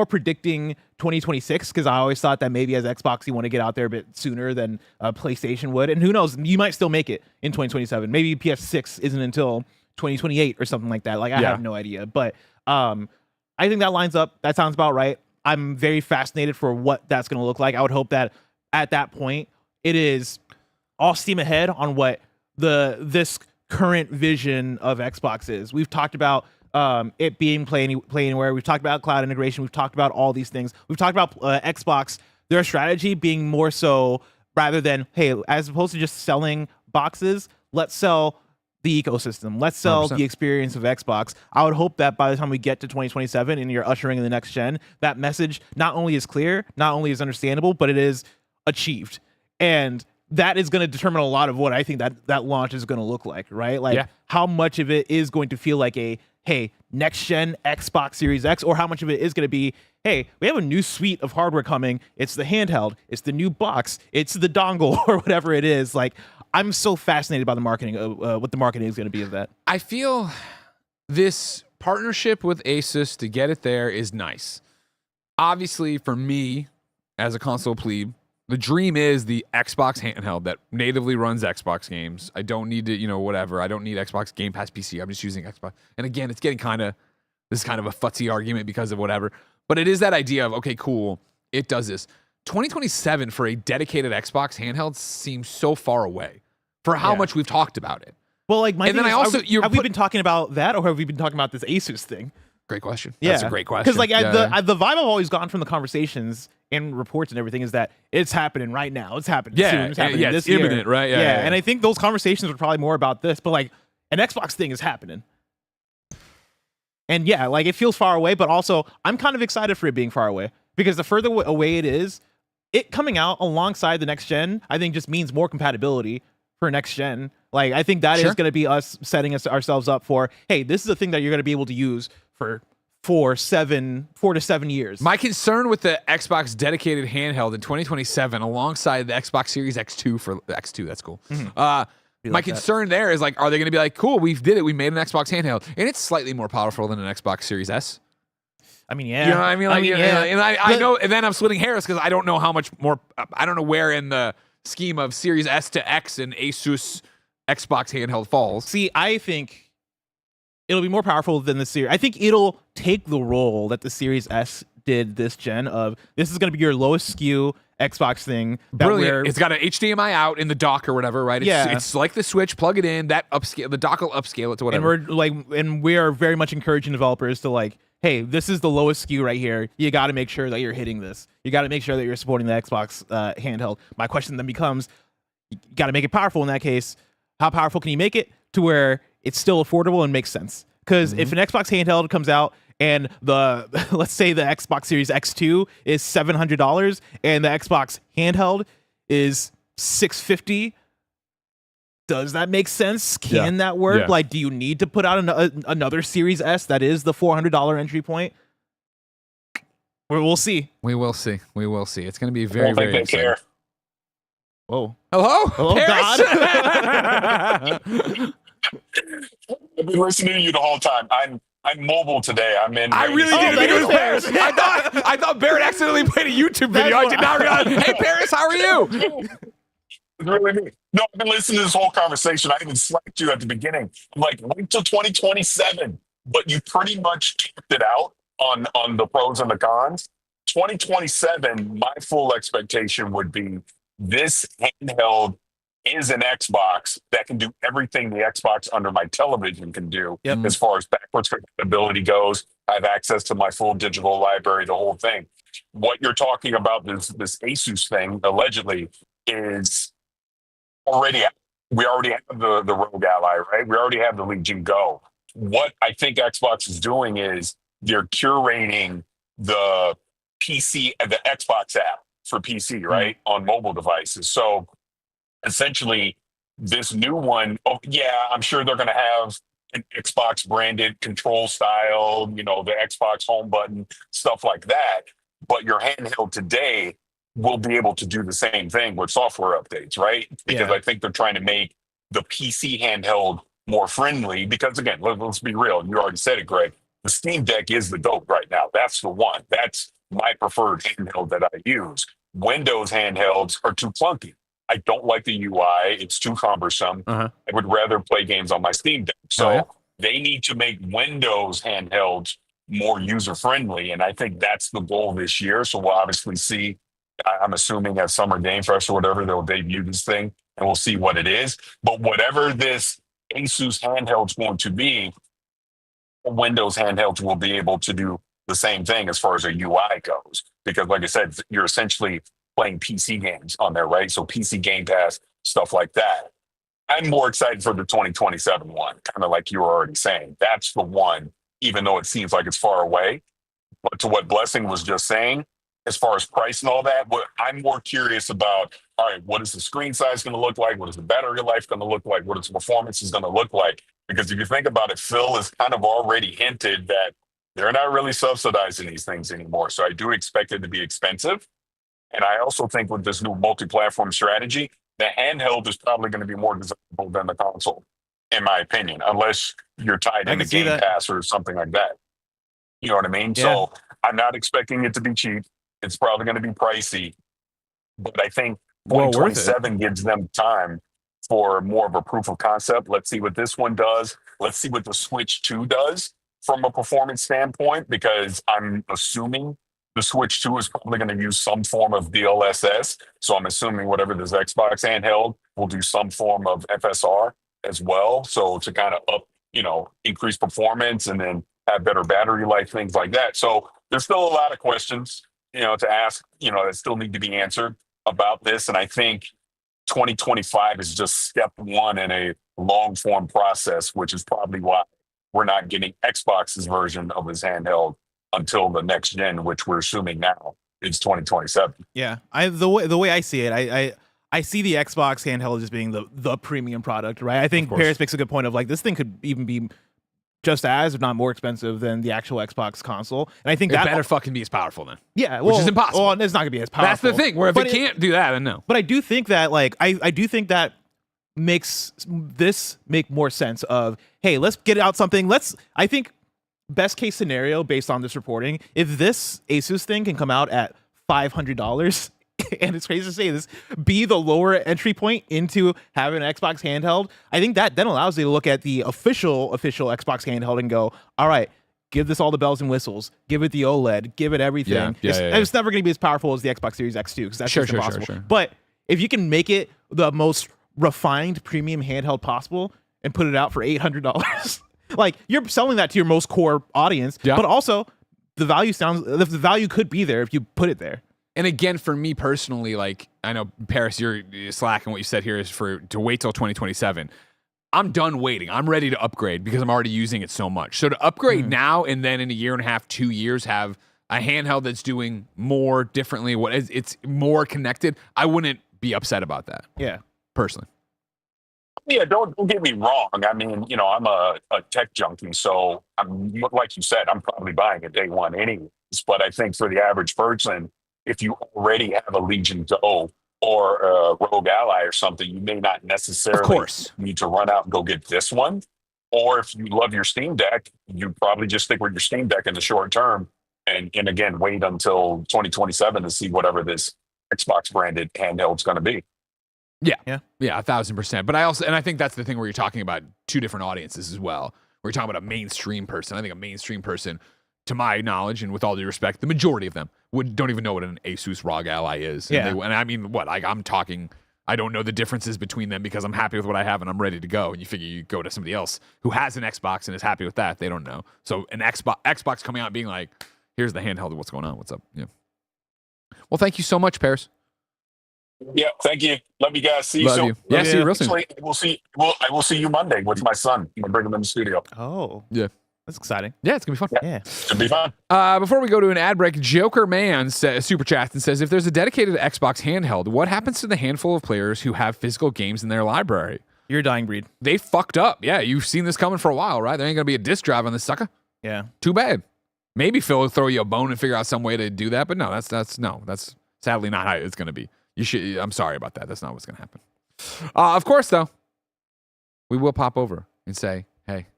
predicting 2026 because I always thought that maybe as Xbox you want to get out there a bit sooner than PlayStation would. And who knows, you might still make it in 2027. Maybe PS6 isn't until 2028 or something like that. Like I have no idea. But I think that lines up. That sounds about right. I'm very fascinated for what that's going to look like. I would hope that at that point it is all steam ahead on what this current vision of Xbox is. We've talked about it being play anywhere. We've talked about cloud integration. We've talked about all these things. We've talked about Xbox, their strategy being more so rather than, hey, as opposed to just selling boxes, let's sell the ecosystem. Let's sell 100%. The experience of Xbox. I would hope that by the time we get to 2027 and you're ushering in the next gen, that message not only is clear, not only is understandable, but it is achieved. And that is going to determine a lot of what I think that launch is going to look like, right? Like how much of it is going to feel like hey, next gen Xbox Series X, or how much of it is going to be, hey, we have a new suite of hardware coming. It's the handheld, it's the new box, it's the dongle, or whatever it is. Like, I'm so fascinated by the marketing, what the marketing is going to be of that. I feel this partnership with ASUS to get it there is nice. Obviously, for me, as a console plebe, the dream is the Xbox handheld that natively runs Xbox games. I don't need to, whatever. I don't need Xbox Game Pass PC. I'm just using Xbox. And again, it's getting this is kind of a futzy argument because of whatever. But it is that idea of, okay, cool, it does this. 2027 for a dedicated Xbox handheld seems so far away for how much we've talked about it. Well, like have we been talking about that, or have we been talking about this ASUS thing? Great question. Yeah. That's a great question. Because the vibe I've always gotten from the conversations and reports and everything is that it's happening right now. It's happening soon. It's happening this year. Imminent, right? Yeah. And I think those conversations were probably more about this, but like an Xbox thing is happening. And yeah, like it feels far away, but also I'm kind of excited for it being far away because the further away it is, it coming out alongside the next gen, I think just means more compatibility for next gen. Like I think that is going to be us setting ourselves up for, hey, this is a thing that you're going to be able to use for 4 to 7 years. My concern with the Xbox dedicated handheld in 2027 alongside the Xbox Series X2 for X2, that's cool. My concern there is like, are they going to be like, cool, we did it, we made an Xbox handheld, and it's slightly more powerful than an Xbox Series S. I mean, yeah. You know what I mean? Like, yeah. And I know, and then I'm splitting hairs because I don't know how much more, I don't know where in the scheme of Series S to X and ASUS Xbox handheld falls. See, I think it'll be more powerful than the Series. I think it'll take the role that the Series S did this gen of, this is going to be your lowest SKU Xbox thing. Brilliant. It's got an HDMI out in the dock or whatever, right? It's like the Switch, plug it in, that upscale, the dock will upscale it to whatever. And we are very much encouraging developers to like, hey, this is the lowest SKU right here. You got to make sure that you're hitting this. You got to make sure that you're supporting the Xbox handheld. My question then becomes, you got to make it powerful in that case. How powerful can you make it to where it's still affordable and makes sense? Because if an Xbox handheld comes out and let's say the Xbox Series X2 is $700 and the Xbox handheld is $650, does that make sense? Can that work? Like, do you need to put out another Series S that is the $400 entry point? We'll see. We will see. It's going to be very, very exciting. Care. Whoa. Hello, God. I've been listening to you the whole time. I'm mobile today. I'm in. I really didn't think it was Paris. I thought Barrett accidentally played a YouTube video. I did not realize. Hey, Paris, how are you? It's really me. No, I've been listening to this whole conversation. I even slacked you at the beginning. I'm like, wait till 2027. But you pretty much kicked it out on the pros and the cons. 2027, my full expectation would be this handheld is an Xbox that can do everything the Xbox under my television can do as far as backwards compatibility goes. I have access to my full digital library, the whole thing. What you're talking about, this ASUS thing, allegedly, is we already have the Rogue Ally, right? We already have the Legion Go. What I think Xbox is doing is they're curating the PC, the Xbox app for PC, right, on mobile devices. So essentially, this new one, I'm sure they're going to have an Xbox branded control style, the Xbox home button, stuff like that. But your handheld today will be able to do the same thing with software updates, right? Because I think they're trying to make the PC handheld more friendly. Because again, let's be real. You already said it, Greg. The Steam Deck is the dope right now. That's the one. That's my preferred handheld that I use. Windows handhelds are too clunky. I don't like the UI. It's too cumbersome. I would rather play games on my Steam Deck. So they need to make Windows handhelds more user-friendly. And I think that's the goal this year. So we'll obviously see, I'm assuming at Summer Game Fest or whatever, they'll debut this thing and we'll see what it is. But whatever this ASUS handheld's going to be, Windows handhelds will be able to do the same thing as far as a UI goes. Because like I said, you're essentially playing PC games on there, right? So PC Game Pass, stuff like that. I'm more excited for the 2027 one, kind of like you were already saying. That's the one, even though it seems like it's far away. But to what Blessing was just saying, as far as price and all that, what I'm more curious about, all right, what is the screen size going to look like? What is the battery life going to look like? What is the performance is going to look like? Because if you think about it, Phil has kind of already hinted that they're not really subsidizing these things anymore. So I do expect it to be expensive. And I also think with this new multi-platform strategy, the handheld is probably going to be more desirable than the console, in my opinion, unless you're tied into Game Pass or something like that. You know what I mean? Yeah. So I'm not expecting it to be cheap. It's probably going to be pricey. But I think 2027 gives them time for more of a proof of concept. Let's see what this one does. Let's see what the Switch 2 does from a performance standpoint, because I'm assuming the Switch 2 is probably going to use some form of DLSS. So I'm assuming whatever this Xbox handheld will do some form of FSR as well. So to kind of increase performance and then have better battery life, things like that. So there's still a lot of questions, to ask, that still need to be answered about this. And I think 2025 is just step one in a long form process, which is probably why we're not getting Xbox's version of his handheld until the next gen, which we're assuming now is 2027. Yeah, the way I see it, I see the Xbox handheld as being the premium product, right? I think Paris makes a good point of like this thing could even be just as, if not more expensive than the actual Xbox console. And I think that better fucking be as powerful then. Yeah, well, which is impossible. Well, it's not gonna be as powerful. That's the thing. Where if it can't do that, then no. But I do think that like I do think that makes this make more sense of, hey, let's get out something. I think best case scenario based on this reporting, if this ASUS thing can come out at $500, and it's crazy to say this, be the lower entry point into having an Xbox handheld, I think that then allows you to look at the official Xbox handheld and go, all right, give this all the bells and whistles, give it the OLED, give it everything. It's never going to be as powerful as the Xbox Series X2 because that's just impossible. Sure. But if you can make it the most refined premium handheld possible and put it out for $800, like you're selling that to your most core audience, but also the value could be there if you put it there. And again, for me personally, like I know Paris, you're slacking. What you said here is to wait till 2027. I'm done waiting. I'm ready to upgrade because I'm already using it so much. So to upgrade now and then in a year and a half, 2 years, have a handheld that's doing more differently, it's more connected, I wouldn't be upset about that. Yeah, personally. Yeah, don't get me wrong. I mean, I'm a tech junkie, so I'm like you said, I'm probably buying it day one anyways. But I think for the average person, if you already have a Legion Go or a Rogue Ally or something, you may not necessarily need to run out and go get this one. Or if you love your Steam Deck, you probably just stick with your Steam Deck in the short term and again, wait until 2027 to see whatever this Xbox branded handheld's going to be. Yeah, 1,000%. But I think that's the thing where you're talking about two different audiences as well. We're talking about a mainstream person. I think a mainstream person, to my knowledge, and with all due respect, the majority of them don't even know what an ASUS ROG Ally is. Yeah. And I mean, I'm talking, I don't know the differences between them because I'm happy with what I have and I'm ready to go. And you figure you go to somebody else who has an Xbox and is happy with that. They don't know. So an Xbox coming out and being like, here's the handheld. What's going on? What's up? Yeah. Well, thank you so much, Paris. Yeah, thank you. Love you guys. See you soon. Yeah, see you real soon. I will see you Monday with my son. I'm gonna bring him in the studio. Oh, yeah, that's exciting. Yeah, it's gonna be fun. Yeah, should be fun. Before we go to an ad break, Joker Man super chats and says, if there's a dedicated Xbox handheld, what happens to the handful of players who have physical games in their library? You're a dying breed. They fucked up. Yeah, you've seen this coming for a while, right? There ain't gonna be a disc drive on this sucker. Yeah, too bad. Maybe Phil will throw you a bone and figure out some way to do that, but no, that's sadly not how it's gonna be. I'm sorry about that. That's not what's going to happen. Of course, though, we will pop over and say, hey,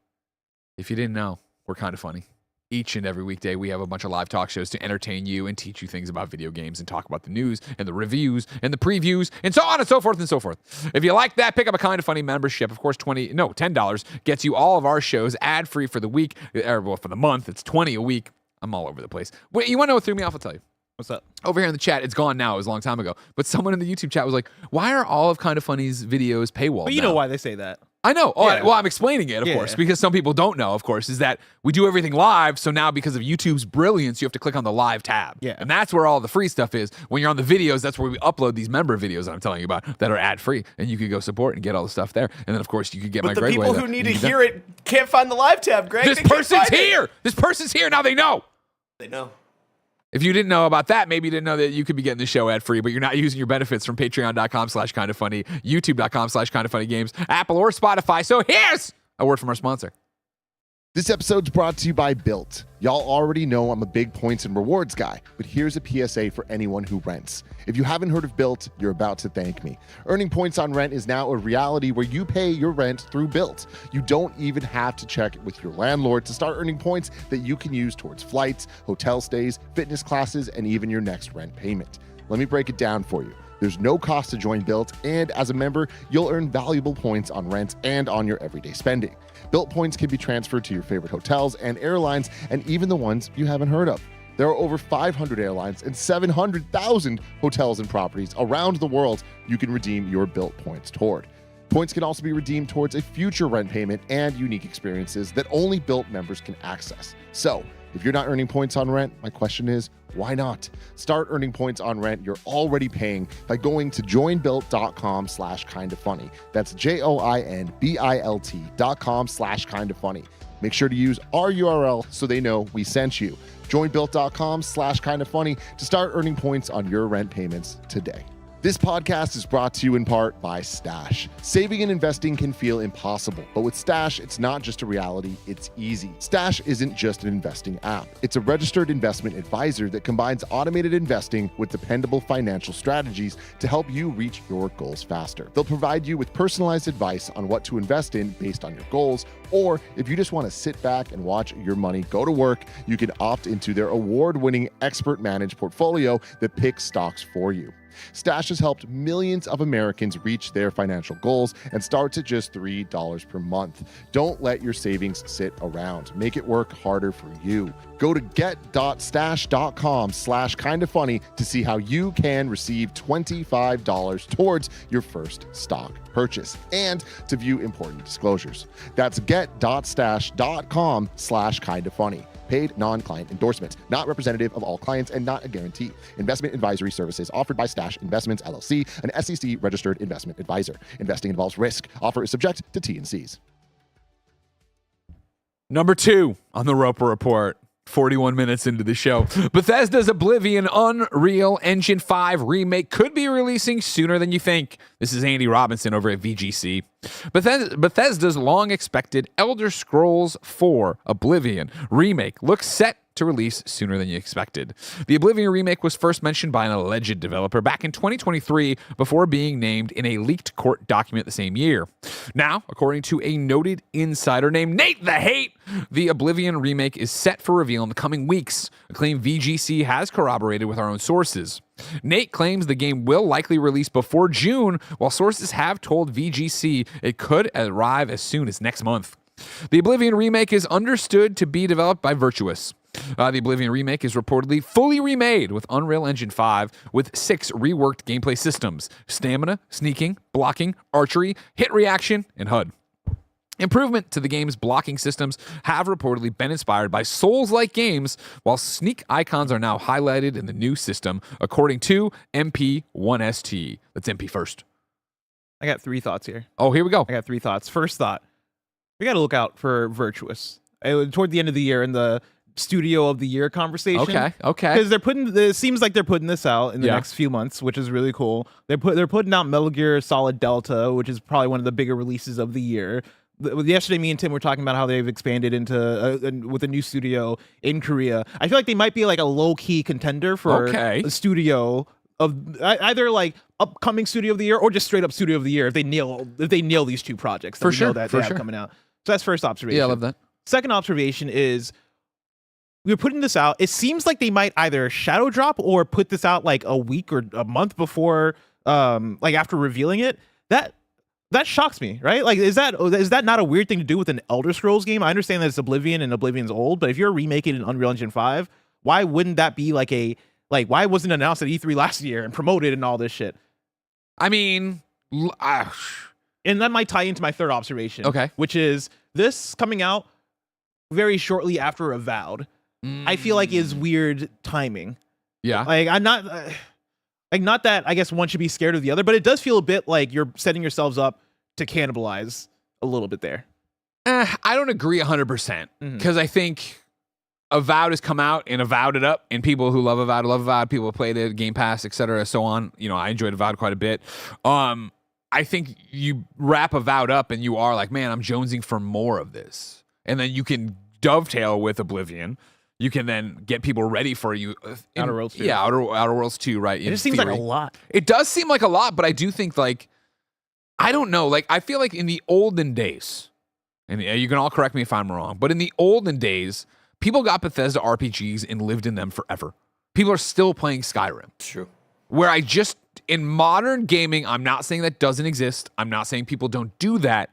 if you didn't know, we're kind of funny. Each and every weekday, we have a bunch of live talk shows to entertain you and teach you things about video games and talk about the news and the reviews and the previews and so on and so forth and so forth. If you like that, pick up a Kind of Funny membership. Of course, $10 gets you all of our shows ad-free for the week, or for the month. It's $20 a week. I'm all over the place. Wait, you want to know what threw me off? I'll tell you. What's up? Over here in the chat, it's gone now. It was a long time ago. But someone in the YouTube chat was like, why are all of Kind of Funny's videos paywalled? But you know why they say that. I know. Yeah. Well, I'm explaining it, of course, because some people don't know, of course, is that we do everything live. So now because of YouTube's brilliance, you have to click on the live tab. Yeah. And that's where all the free stuff is. When you're on the videos, that's where we upload these member videos that I'm telling you about that are ad-free. And you could go support and get all the stuff there. And then, of course, you could get my Greg way. But the people who need to hear it can't find the live tab, Greg. This person's here. This person's here. Now they know. They know. If you didn't know about that, maybe you didn't know that you could be getting the show ad-free, but you're not using your benefits from patreon.com/kindoffunny, youtube.com/kindoffunnygames, Apple or Spotify. So here's a word from our sponsor. This episode's brought to you by Built. Y'all already know I'm a big points and rewards guy, but here's a PSA for anyone who rents. If you haven't heard of Built, you're about to thank me. Earning points on rent is now a reality where you pay your rent through Built. You don't even have to check with your landlord to start earning points that you can use towards flights, hotel stays, fitness classes, and even your next rent payment. Let me break it down for you. There's no cost to join Built, and as a member, you'll earn valuable points on rent and on your everyday spending. Built points can be transferred to your favorite hotels and airlines, and even the ones you haven't heard of. There are over 500 airlines and 700,000 hotels and properties around the world you can redeem your Built points toward. Points can also be redeemed towards a future rent payment and unique experiences that only Built members can access. So, if you're not earning points on rent, my question is, why not? Start earning points on rent you're already paying by going to joinbuilt.com/kindoffunny. That's JOINBILT.com/kindoffunny. Make sure to use our URL so they know we sent you. Join built.com/kindafunny to start earning points on your rent payments today. This podcast is brought to you in part by Stash. Saving and investing can feel impossible, but with Stash, it's not just a reality, it's easy. Stash isn't just an investing app. It's a registered investment advisor that combines automated investing with dependable financial strategies to help you reach your goals faster. They'll provide you with personalized advice on what to invest in based on your goals, or if you just want to sit back and watch your money go to work, you can opt into their award-winning expert-managed portfolio that picks stocks for you. Stash has helped millions of Americans reach their financial goals and starts at just $3 per month. Don't let your savings sit around. Make it work harder for you. Go to get.stash.com/kindafunny to see how you can receive $25 towards your first stock purchase and to view important disclosures. That's get.stash.com/kindafunny. Paid non-client endorsement. Not representative of all clients and not a guarantee. Investment advisory services offered by Stash Investments, LLC, an SEC-registered investment advisor. Investing involves risk. Offer is subject to T&Cs. Number 2 on the Roper Report. 41 minutes into the show. Bethesda's Oblivion Unreal Engine 5 remake could be releasing sooner than you think. This is Andy Robinson over at VGC. Bethesda's long-expected Elder Scrolls 4 Oblivion remake looks set to release sooner than you expected. The Oblivion remake was first mentioned by an alleged developer back in 2023 before being named in a leaked court document the same year. Now, according to a noted insider named Nate the Hate, the Oblivion remake is set for reveal in the coming weeks, a claim VGC has corroborated with our own sources. Nate claims the game will likely release before June, while sources have told VGC it could arrive as soon as next month. The Oblivion remake is understood to be developed by Virtuous. The Oblivion remake is reportedly fully remade with Unreal Engine 5 with 6 reworked gameplay systems: stamina, sneaking, blocking, archery, hit reaction, and HUD. Improvement to the game's blocking systems have reportedly been inspired by Souls-like games, while sneak icons are now highlighted in the new system, according to MP1ST. Let's MP first. I got 3 thoughts here. Oh, here we go. I got 3 thoughts. First thought, we got to look out for Virtuous. Toward the end of the year in the Studio of the Year conversation. Okay. Because it seems like they're putting this out in the next few months, which is really cool. They're putting out Metal Gear Solid Delta, which is probably one of the bigger releases of the year. Yesterday, me and Tim were talking about how they've expanded into with a new studio in Korea. I feel like they might be like a low key contender for a studio of either like upcoming Studio of the Year or just straight up Studio of the Year if they nail these 2 projects that we know that they have coming out. So that's first observation. Yeah, I love that. Second observation is, we're putting this out. It seems like they might either shadow drop or put this out like a week or a month before, like after revealing it. That shocks me, right? Like, is that not a weird thing to do with an Elder Scrolls game? I understand that it's Oblivion and Oblivion's old, but if you're remaking in Unreal Engine 5, why wouldn't that be why wasn't it announced at E3 last year and promoted and all this shit? I mean, and that might tie into my third observation, which is this coming out very shortly after Avowed. I feel like is weird timing. Yeah. Like, I'm not not that I guess one should be scared of the other, but it does feel a bit like you're setting yourselves up to cannibalize a little bit there. I don't agree 100% because I think Avowed has come out and Avowed it up, and people who love Avowed, people who played it, Game Pass, etc., so on. You know, I enjoyed Avowed quite a bit. I think you wrap Avowed up and you are like, man, I'm jonesing for more of this. And then you can dovetail with Oblivion. You can then get people ready for you. Outer Worlds 2. Yeah, Outer Worlds 2, right? It just seems like a lot. It does seem like a lot, but I do think, like, I don't know. Like, I feel like in the olden days, and you can all correct me if I'm wrong, but in the olden days, people got Bethesda RPGs and lived in them forever. People are still playing Skyrim. True. Where in modern gaming, I'm not saying that doesn't exist. I'm not saying people don't do that.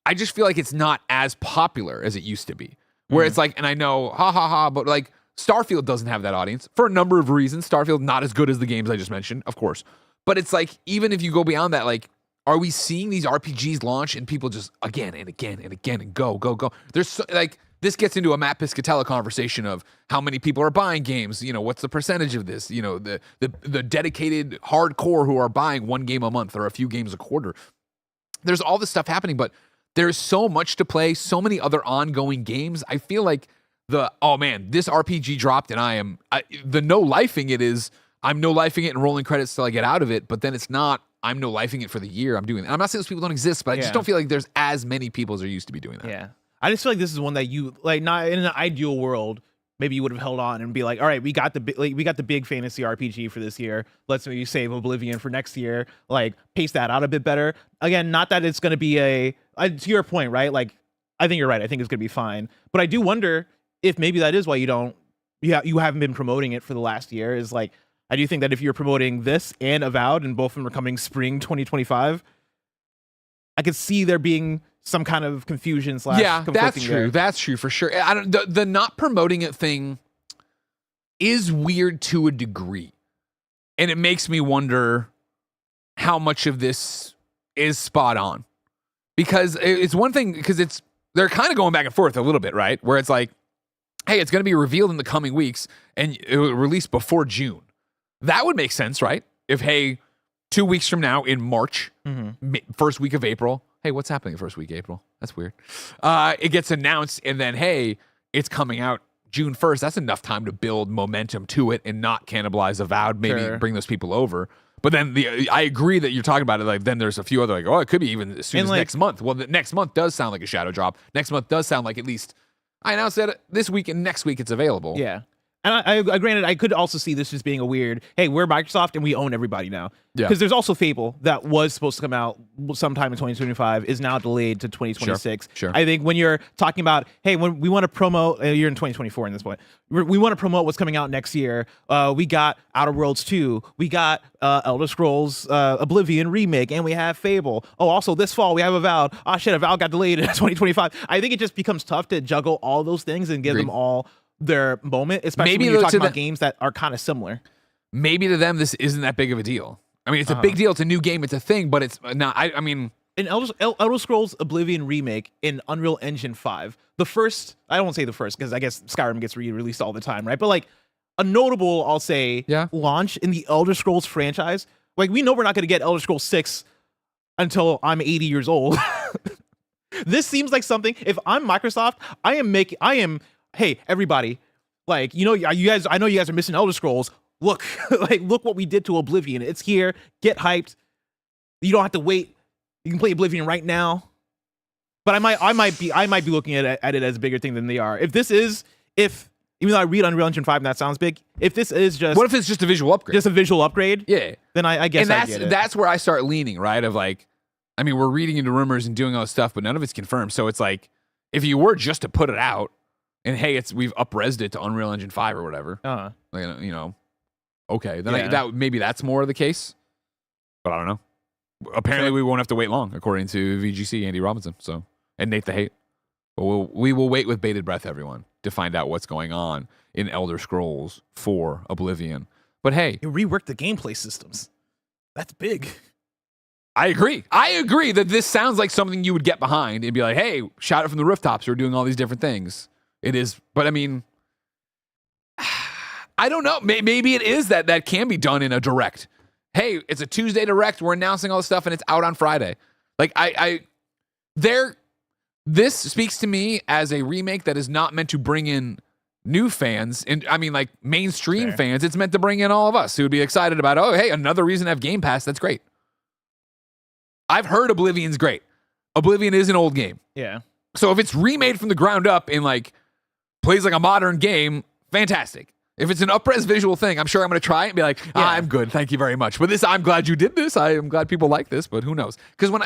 I just feel like it's not as popular as it used to be. Where it's like, and I know, but like Starfield doesn't have that audience for a number of reasons. Starfield not as good as the games I just mentioned, of course. But it's like, even if you go beyond that, like, are we seeing these RPGs launch and people just again and again and again and go? There's like, this gets into a Matt Piscatella conversation of how many people are buying games. You know, what's the percentage of this? You know, the dedicated hardcore who are buying one game a month or a few games a quarter. There's all this stuff happening, but there's so much to play, so many other ongoing games. I feel like this RPG dropped and the no-lifing it is, I'm no-lifing it and rolling credits till I get out of it, but then it's not, I'm no-lifing it for the year. I'm doing it. I'm not saying those people don't exist, but I just don't feel like there's as many people as there used to be doing that. Yeah. I just feel like this is one that you, like, not in an ideal world, maybe you would have held on and be like, all right, we got the big fantasy RPG for this year. Let's maybe save Oblivion for next year. Like, pace that out a bit better. Again, not that it's going to be to your point, right? Like, I think you're right. I think it's going to be fine. But I do wonder if maybe that is why you haven't been promoting it for the last year. Is like, I do think that if you're promoting this and Avowed, and both of them are coming spring 2025, I could see there being some kind of confusion / yeah, that's true. There. That's true for sure. The not promoting it thing is weird to a degree, and it makes me wonder how much of this is spot on. Because it's one thing, because they're kind of going back and forth a little bit, right? Where it's like, hey, it's going to be revealed in the coming weeks, and it will release before June. That would make sense, right? If, hey, 2 weeks from now in March, first week of April, hey, what's happening the first week of April? That's weird. It gets announced, and then, hey, it's coming out June 1st. That's enough time to build momentum to it and not cannibalize Avowed, maybe bring those people over. But then I agree that you're talking about it. Like, then there's a few other, like, oh, it could be even as soon as next month. Well, the next month does sound like a shadow drop. Next month does sound like at least I announced that this week and next week it's available. Yeah. And I granted, I could also see this as being a weird, hey, we're Microsoft and we own everybody now. Yeah. Because there's also Fable that was supposed to come out sometime in 2025, is now delayed to 2026. Sure. I think when you're talking about, hey, when we want to promote, you're in 2024 in this point, we want to promote what's coming out next year. We got Outer Worlds 2, we got Elder Scrolls Oblivion remake, and we have Fable. Oh, also this fall we have Avowed. Oh shit, Avowed got delayed in 2025. I think it just becomes tough to juggle all those things and give them all their moment, especially when you're talking about games that are kind of similar. Maybe to them this isn't that big of a deal. I mean, it's a big deal. It's a new game. It's a thing, but it's not. I mean, in Elder Scrolls Oblivion remake in Unreal Engine 5, the first, I don't want to say the first because I guess Skyrim gets re-released all the time, right? But like a notable, I'll say, launch in the Elder Scrolls franchise. Like, we know we're not going to get Elder Scrolls 6 until I'm 80 years old. This seems like something. If I'm Microsoft, I am. Hey, everybody, like, you know, you guys, I know you guys are missing Elder Scrolls. Look, look what we did to Oblivion. It's here. Get hyped. You don't have to wait. You can play Oblivion right now. But I might be looking at it as a bigger thing than they are. Even though I read Unreal Engine 5 and that sounds big, if this is just, what if it's just a visual upgrade? Just a visual upgrade? Yeah. Then I guess I get it. That's where I start leaning, right? Of like, I mean, we're reading into rumors and doing all this stuff, but none of it's confirmed. So it's like, if you were just to put it out, and hey, we've up-resed it to Unreal Engine 5 or whatever. Like, you know, okay, then maybe that's more of the case. But I don't know. Apparently, we won't have to wait long, according to VGC Andy Robinson. So, and Nate the Hate. But we will wait with bated breath, everyone, to find out what's going on in Elder Scrolls 4 Oblivion. But hey, you reworked the gameplay systems. That's big. I agree that this sounds like something you would get behind and be like, hey, shout it from the rooftops. We're doing all these different things. It is, but I mean, I don't know. Maybe it is that can be done in a direct. Hey, it's a Tuesday direct. We're announcing all this stuff, and it's out on Friday. Like this speaks to me as a remake that is not meant to bring in new fans, and I mean like mainstream fans. It's meant to bring in all of us who would be excited about. Oh, hey, another reason to have Game Pass. That's great. I've heard Oblivion's great. Oblivion is an old game. Yeah. So if it's remade from the ground up and like plays like a modern game, fantastic. If it's an up-res visual thing, I'm sure I'm going to try it and be like, I'm good, thank you very much. But this, I'm glad you did this. I am glad people like this, but who knows? Because when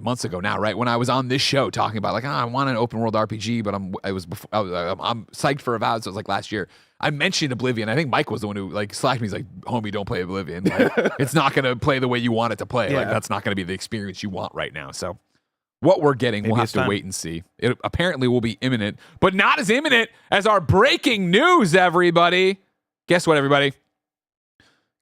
months ago now, right? When I was on this show talking about like, I want an open world RPG, but I'm psyched for Avowed. So it was like last year. I mentioned Oblivion. I think Mike was the one who like slacked me. He's like, homie, don't play Oblivion. Like, it's not going to play the way you want it to play. Like, that's not going to be the experience you want right now. So what we're getting, we'll have to wait and see. It apparently will be imminent, but not as imminent as our breaking news, everybody. Guess what, everybody?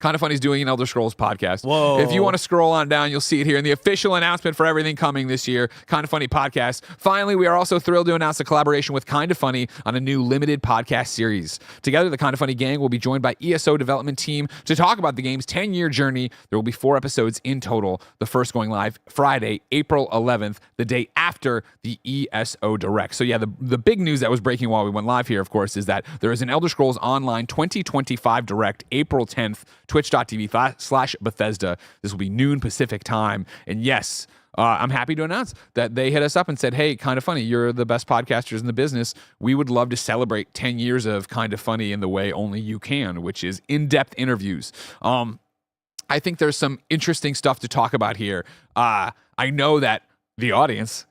Kind of Funny's doing an Elder Scrolls podcast. Whoa. If you want to scroll on down, you'll see it here in the official announcement for everything coming this year. Kind of Funny podcast. Finally, we are also thrilled to announce a collaboration with Kind of Funny on a new limited podcast series. Together, the Kind of Funny gang will be joined by ESO development team to talk about the game's 10-year journey. There will be 4 episodes in total. The first going live Friday, April 11th, the day after the ESO Direct. So yeah, the big news that was breaking while we went live here, of course, is that there is an Elder Scrolls Online 2025 Direct, April 10th, twitch.tv/Bethesda. This will be noon Pacific time. And yes, I'm happy to announce that they hit us up and said, hey, Kind of Funny, you're the best podcasters in the business. We would love to celebrate 10 years of Kind of Funny in the way only you can, which is in-depth interviews. I think there's some interesting stuff to talk about here. I know that the audience,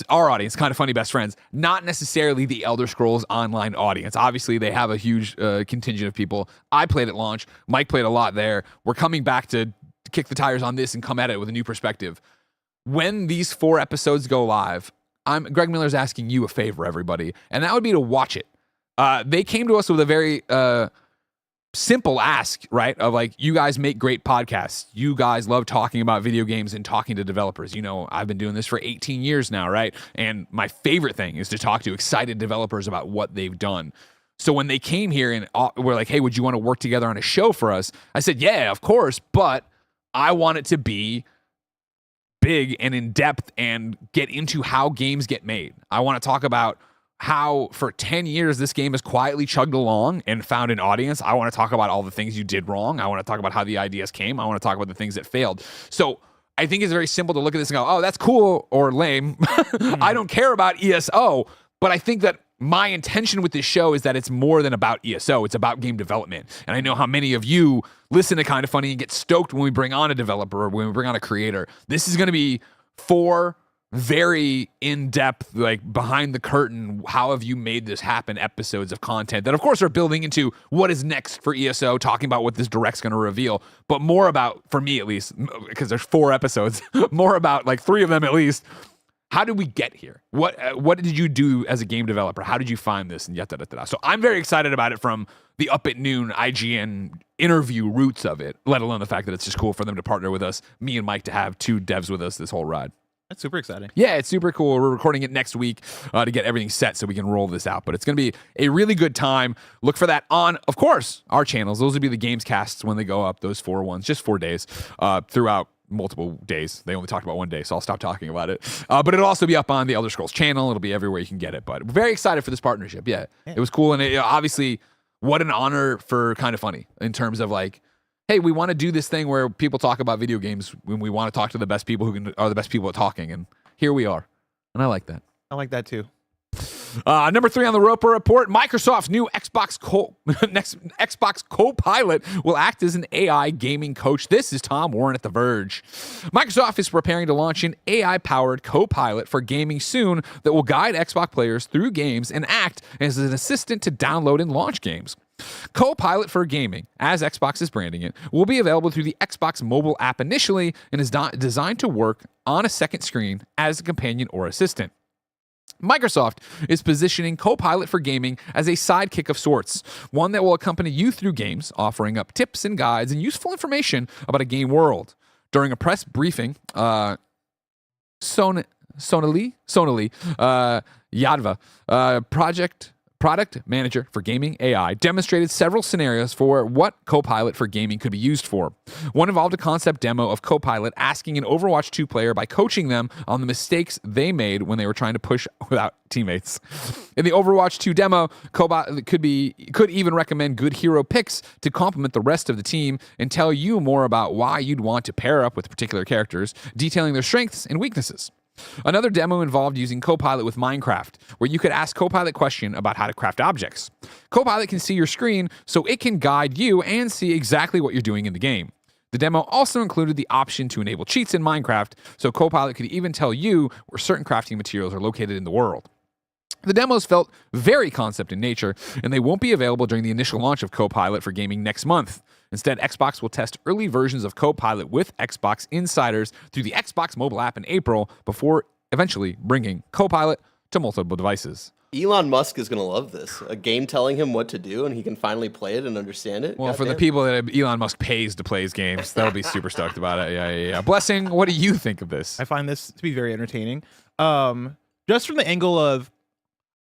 our audience, Kind of Funny best friends, not necessarily the Elder Scrolls Online audience. Obviously, they have a huge contingent of people. I played at launch. Mike played a lot there. We're coming back to kick the tires on this and come at it with a new perspective. When these 4 episodes go live, Greg Miller's asking you a favor, everybody, and that would be to watch it. They came to us with a very simple ask, right? Of like, you guys make great podcasts. You guys love talking about video games and talking to developers. You know, I've been doing this for 18 years now, right? And my favorite thing is to talk to excited developers about what they've done. So when they came here and were like, hey, would you want to work together on a show for us? I said, yeah, of course, but I want it to be big and in depth and get into how games get made. I want to talk about how for 10 years this game has quietly chugged along and found an audience. I want to talk about all the things you did wrong. I want to talk about how the ideas came. I want to talk about the things that failed. So I think it's very simple to look at this and go, oh, that's cool or lame. I don't care about ESO, but I think that my intention with this show is that it's more than about ESO. It's about game development. And I know how many of you listen to Kind of Funny and get stoked when we bring on a developer or when we bring on a creator. This is going to be 4 very in-depth, like behind the curtain, how have you made this happen episodes of content that of course are building into what is next for ESO, talking about what this Direct's going to reveal, but more about, for me at least, because there's 4 episodes, more about like 3 of them at least, how did we get here? What did you do as a game developer? How did you find this? And yada. So I'm very excited about it from the Up at Noon IGN interview roots of it, let alone the fact that it's just cool for them to partner with us, me and Mike, to have 2 devs with us this whole ride. That's super exciting. Yeah, it's super cool. We're recording it next week to get everything set so we can roll this out. But it's going to be a really good time. Look for that on, of course, our channels. Those will be the Gamescasts when they go up, those 4 ones, just 4 days throughout multiple days. They only talked about 1 day, so I'll stop talking about it. But it'll also be up on the Elder Scrolls channel. It'll be everywhere you can get it. But we're very excited for this partnership. Yeah. It was cool. And obviously, what an honor for Kind of Funny in terms of like, hey, we want to do this thing where people talk about video games when we want to talk to the best people who are the best people at talking. And here we are. And I like that. I like that too. Number 3 on the Roper Report, Microsoft's new Xbox Copilot will act as an AI gaming coach. This is Tom Warren at The Verge. Microsoft is preparing to launch an AI-powered Copilot for gaming soon that will guide Xbox players through games and act as an assistant to download and launch games. Copilot for Gaming, as Xbox is branding it, will be available through the Xbox mobile app initially and is designed to work on a second screen as a companion or assistant. Microsoft is positioning Copilot for Gaming as a sidekick of sorts, one that will accompany you through games, offering up tips and guides and useful information about a game world. During a press briefing, Sonali Yadva, product manager for gaming AI, demonstrated several scenarios for what Copilot for Gaming could be used for. One involved a concept demo of Copilot asking an Overwatch 2 player by coaching them on the mistakes they made when they were trying to push without teammates. In the Overwatch 2 demo, Copilot could even recommend good hero picks to complement the rest of the team and tell you more about why you'd want to pair up with particular characters, detailing their strengths and weaknesses. Another demo involved using Copilot with Minecraft, where you could ask Copilot questions about how to craft objects. Copilot can see your screen, so it can guide you and see exactly what you're doing in the game. The demo also included the option to enable cheats in Minecraft, so Copilot could even tell you where certain crafting materials are located in the world. The demos felt very concept in nature, and they won't be available during the initial launch of Copilot for Gaming next month. Instead, Xbox will test early versions of Copilot with Xbox insiders through the Xbox mobile app in April before eventually bringing Copilot to multiple devices. Elon Musk is going to love this. A game telling him what to do, and he can finally play it and understand it. Well, for the people that Elon Musk pays to play his games, they'll be super stoked about it. Yeah. Blessing, what do you think of this? I find this to be very entertaining. Just from the angle of,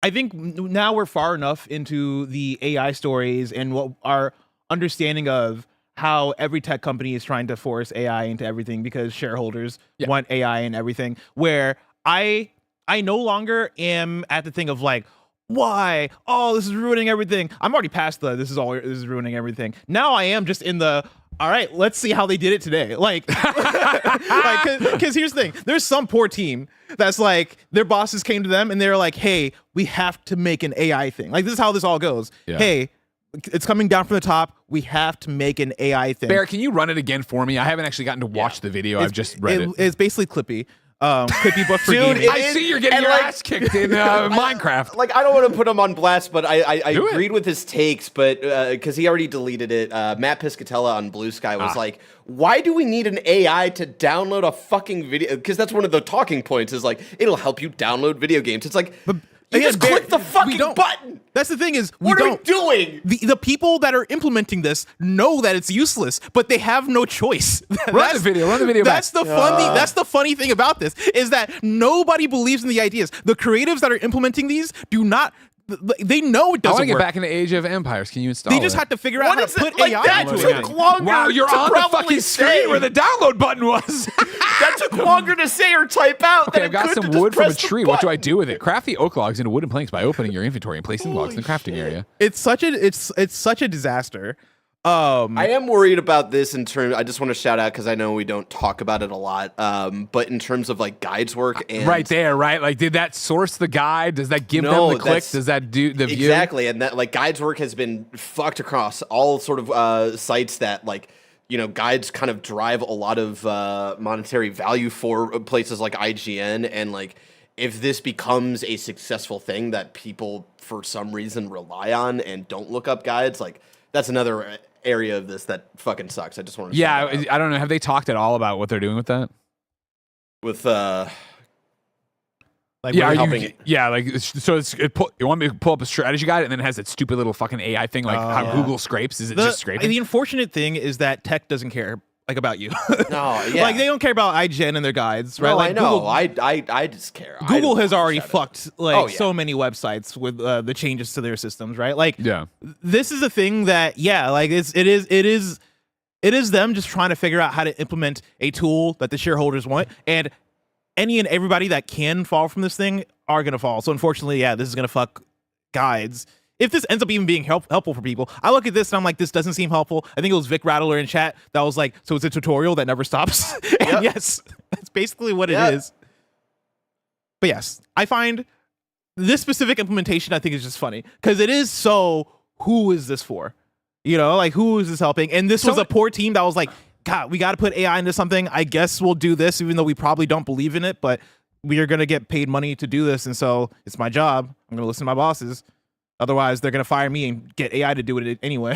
I think now we're far enough into the AI stories and what our understanding of how every tech company is trying to force AI into everything because shareholders want AI in everything, where I no longer am at the thing of like, why? Oh, this is ruining everything. I'm already past this is ruining everything. Now I am just in the, all right, let's see how they did it today. Like, because here's the thing. There's some poor team that's like, their bosses came to them and they're like, hey, we have to make an AI thing. Like, this is how this all goes. Yeah. Hey, it's coming down from the top. We have to make an AI thing. Bear, can you run it again for me? I haven't actually gotten to watch the video. I've just read it. It's basically Clippy. Clippy, but for gaming. I see you're getting your ass kicked in Minecraft. Like, I don't want to put him on blast, but I agreed with his takes, but because he already deleted it. Matt Piscatella on Blue Sky was like, why do we need an AI to download a fucking video? Because that's one of the talking points is like, it'll help you download video games. It's like, you just click the fucking button. That's the thing is, what are we doing? The people that are implementing this know that it's useless, but they have no choice. Run the video That's back. That's the funny thing about this is that nobody believes in the ideas. The creatives that are implementing these do not. They know it doesn't work. I want to get back into Age of Empires. Can you install it? They just have to figure out how to put AI that into took it. longer. Wow, you're on the fucking screen where the download button was. That took longer to say or type out. Okay, I've got some wood from a tree. What do I do with it? Craft the oak logs into wooden planks by opening your inventory and placing logs in the crafting area. It's such a disaster. I am worried about this in terms. I just want to shout out because I know we don't talk about it a lot. But in terms of like guides work and right there, right? Like, did that source the guide? Does that give them the click? Does that do the view? Exactly, and that like guides work has been fucked across all sort of sites that like. You know, guides kind of drive a lot of monetary value for places like IGN, and like if this becomes a successful thing that people for some reason rely on and don't look up guides, like that's another area of this that fucking sucks. I just want to I don't know. Have they talked at all about what they're doing with that? With like so you want me to pull up a strategy guide and then it has that stupid little fucking AI thing like how Google scrapes. Is it just scraping? The unfortunate thing is that tech doesn't care like about you. No, yeah. Like they don't care about IGN and their guides, right? No, like I know. Google, I just care. Google has already fucked so many websites with the changes to their systems, right? Like this is a thing that like it is them just trying to figure out how to implement a tool that the shareholders want, and any and everybody that can fall from this thing are going to fall. So unfortunately, this is going to fuck guides. If this ends up even being helpful for people, I look at this and I'm like, this doesn't seem helpful. I think it was Vic Rattler in chat that was like, so it's a tutorial that never stops. And yes, that's basically what it is. But yes, I find this specific implementation, I think is just funny because it is so, who is this for? You know, like who is this helping? And this was a poor team that was like, God, we got to put AI into something. I guess we'll do this, even though we probably don't believe in it, but we are going to get paid money to do this. And so it's my job. I'm going to listen to my bosses. Otherwise, they're going to fire me and get AI to do it anyway.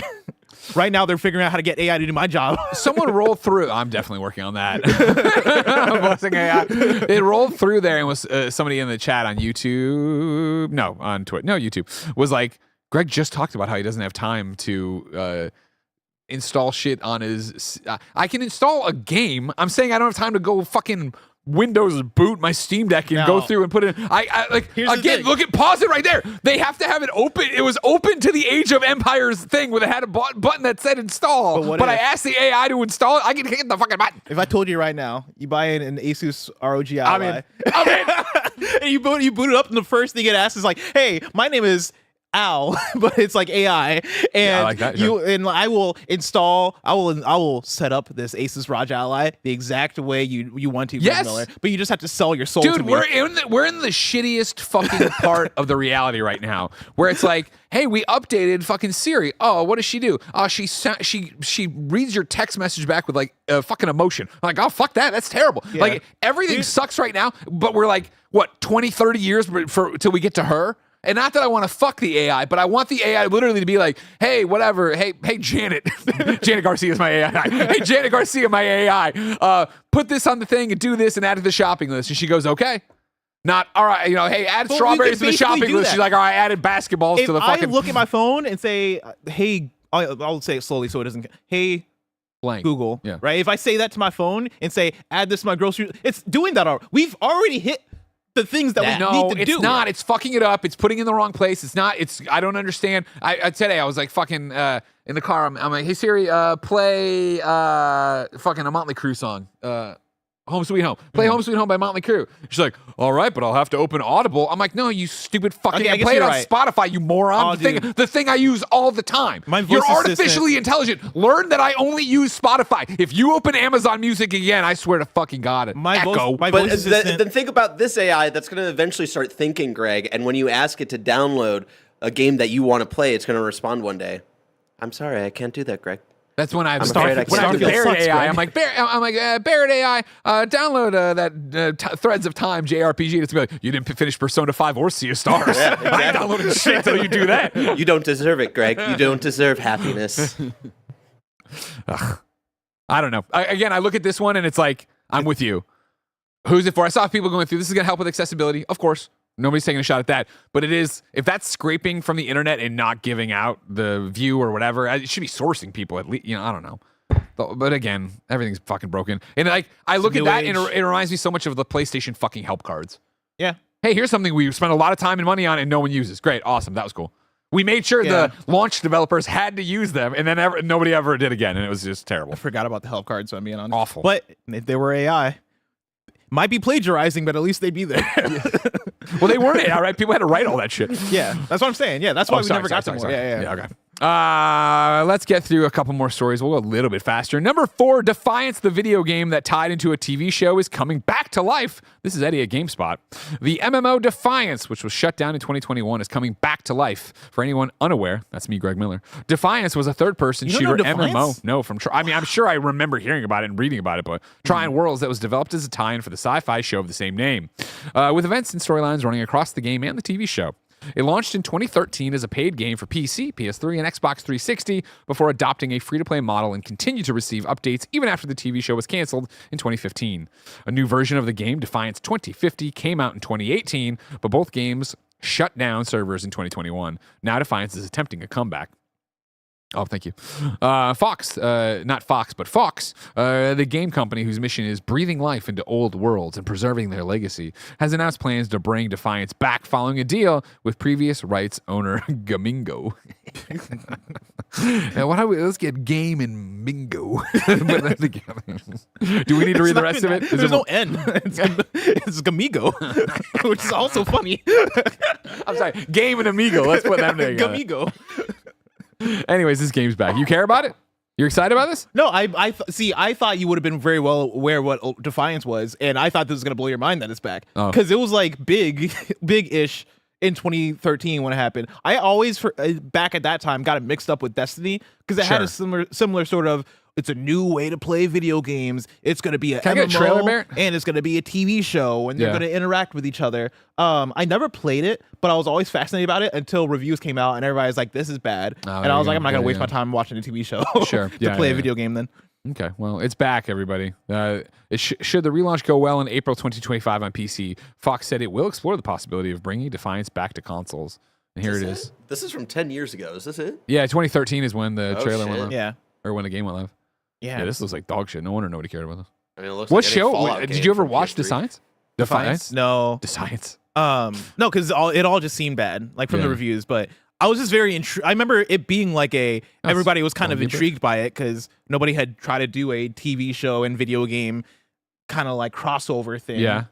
Right now, they're figuring out how to get AI to do my job. Someone rolled through. I'm definitely working on that. Blessing AI. It rolled through there and was somebody in the chat on YouTube. No, on Twitter. No, YouTube. Was like, Greg just talked about how he doesn't have time to install shit on his I can install a game. I'm saying I don't have time to go fucking Windows boot my Steam Deck and go through and put it in. I like again, look at pause it right there. They have to have it open. It was open to the Age of Empires thing where they had a button that said install. But I asked the AI to install it. I can hit the fucking button. If I told you right now, you buy an ASUS ROG Ally, and you boot it up, and the first thing it asks is like, "Hey, my name is Al," but it's like AI, and I like that, I will install. I will set up this Asus ROG Ally the exact way you want to. Yes, Miller, but you just have to sell your soul. Dude, to me. we're in the shittiest fucking part of the reality right now, where it's like, hey, we updated fucking Siri. Oh, what does she do? She reads your text message back with like a fucking emotion. I'm like, oh fuck that, that's terrible. Yeah. Like everything sucks right now, but we're like what 20, 30 years till we get to her. And not that I want to fuck the AI, but I want the AI literally to be like, hey, whatever. Hey, Janet. Janet Garcia is my AI. Hey, Janet Garcia, my AI. Put this on the thing and do this and add to the shopping list. And she goes, okay. Not all right. Hey, add But we strawberries could to the shopping basically do list. that. She's like, all right, added basketballs If to the I fucking look at my phone and say, hey, I'll say it slowly so it doesn't. Hey, blank. Google. Yeah. Right. If I say that to my phone and say, add this to my grocery, it's doing that already. We've already hit the things that we need to do. It's not. It's fucking it up. It's putting in the wrong place. It's not. I don't understand. Today I was like fucking in the car. I'm like, hey Siri, play fucking a Motley Crue song. Home Sweet Home. Play Home Sweet Home by Motley Crue. She's like, all right, but I'll have to open Audible. I'm like, no, you stupid fucking. Okay, I guess play it you're on right. Spotify, you moron. The thing I use all the time. My voice You're assistant- artificially intelligent. Learn that I only use Spotify. If you open Amazon Music again, I swear to fucking God, Echo. My But voice assistant. then think about this AI that's going to eventually start thinking, Greg. And when you ask it to download a game that you want to play, it's going to respond one day. I'm sorry, I can't do that, Greg. That's when I've afraid I when can't I'm do that. Barrett Sucks, AI. Greg. I'm like Barrett AI. Download that Threads of Time JRPG. And it's gonna be like, you didn't finish Persona 5 or Sea of Stars. I ain't downloading shit until you do that. You don't deserve it, Greg. You don't deserve happiness. I don't know. Again, I look at this one and it's like, I'm with you. Who's it for? I saw people going through. This is gonna help with accessibility, of course. Nobody's taking a shot at that. But it is, if that's scraping from the internet and not giving out the view or whatever, it should be sourcing people at least. I don't know. But again, everything's fucking broken. And like, I look at that and it reminds me so much of the PlayStation fucking help cards. Yeah. Hey, here's something we spent a lot of time and money on and no one uses. Great. Awesome. That was cool. We made sure the launch developers had to use them and then nobody ever did again. And it was just terrible. I forgot about the help cards, so I'm being honest. Awful. But if they were AI, might be plagiarizing, but at least they'd be there. Well, they weren't AI, right? People had to write all that shit. Yeah, that's what I'm saying. Yeah, that's why we never got to more. Yeah. Okay. Let's get through a couple more stories. We'll go a little bit faster. Number 4, Defiance, the video game that tied into a TV show, is coming back to life. This is Eddie at GameSpot. The MMO Defiance, which was shut down in 2021, is coming back to life. For anyone unaware, that's me, Greg Miller. Defiance was a third-person You don't shooter know Defiance? MMO. No, I'm sure I remember hearing about it and reading about it, but Trying Worlds that was developed as a tie-in for the sci-fi show of the same name, with events and storylines running across the game and the TV show. It launched in 2013 as a paid game for PC, PS3, and Xbox 360 before adopting a free-to-play model and continued to receive updates even after the TV show was canceled in 2015. A new version of the game, Defiance 2050, came out in 2018, but both games shut down servers in 2021. Now Defiance is attempting a comeback. Oh, thank you. Fox, not Fox, but Fox, the game company whose mission is breathing life into old worlds and preserving their legacy, has announced plans to bring Defiance back following a deal with previous rights owner Gamingo. Let's get game and mingo. Put that together. Do we need to read the rest of it? There's no N. It's Gamigo, which is also funny. I'm sorry. Game and amigo. Let's put them together. Gamigo. Anyways, this game's back. You care about it? You're excited about this? No, I thought you would have been very well aware what Defiance was, and I thought this was gonna blow your mind that it's back because it was like big-ish in 2013 when it happened. I always back at that time got it mixed up with Destiny because it had a similar sort of. It's a new way to play video games. It's going to be a Can I get a trailer, Barrett? And it's going to be a TV show, and they're going to interact with each other. I never played it, but I was always fascinated about it until reviews came out, and everybody's like, "This is bad," and I was like, "I'm not going to waste my time watching a TV show to play a video game." Then, okay, well, it's back, everybody. Should the relaunch go well in April 2025 on PC, Fox said it will explore the possibility of bringing Defiance back to consoles. And here it is. This is from 10 years ago. Is this it? Yeah, 2013 is when the trailer went live. Yeah, or when the game went live. Yeah, this looks like dog shit. No wonder nobody cared about this. I mean, it looks what like show? Did you ever watch Defiance? Defiance? No. Defiance. No, because it all just seemed bad, like from the reviews. But I was just very intrigued. I remember it being like everybody was kind of intrigued by it because nobody had tried to do a TV show and video game kind of like crossover thing. Yeah.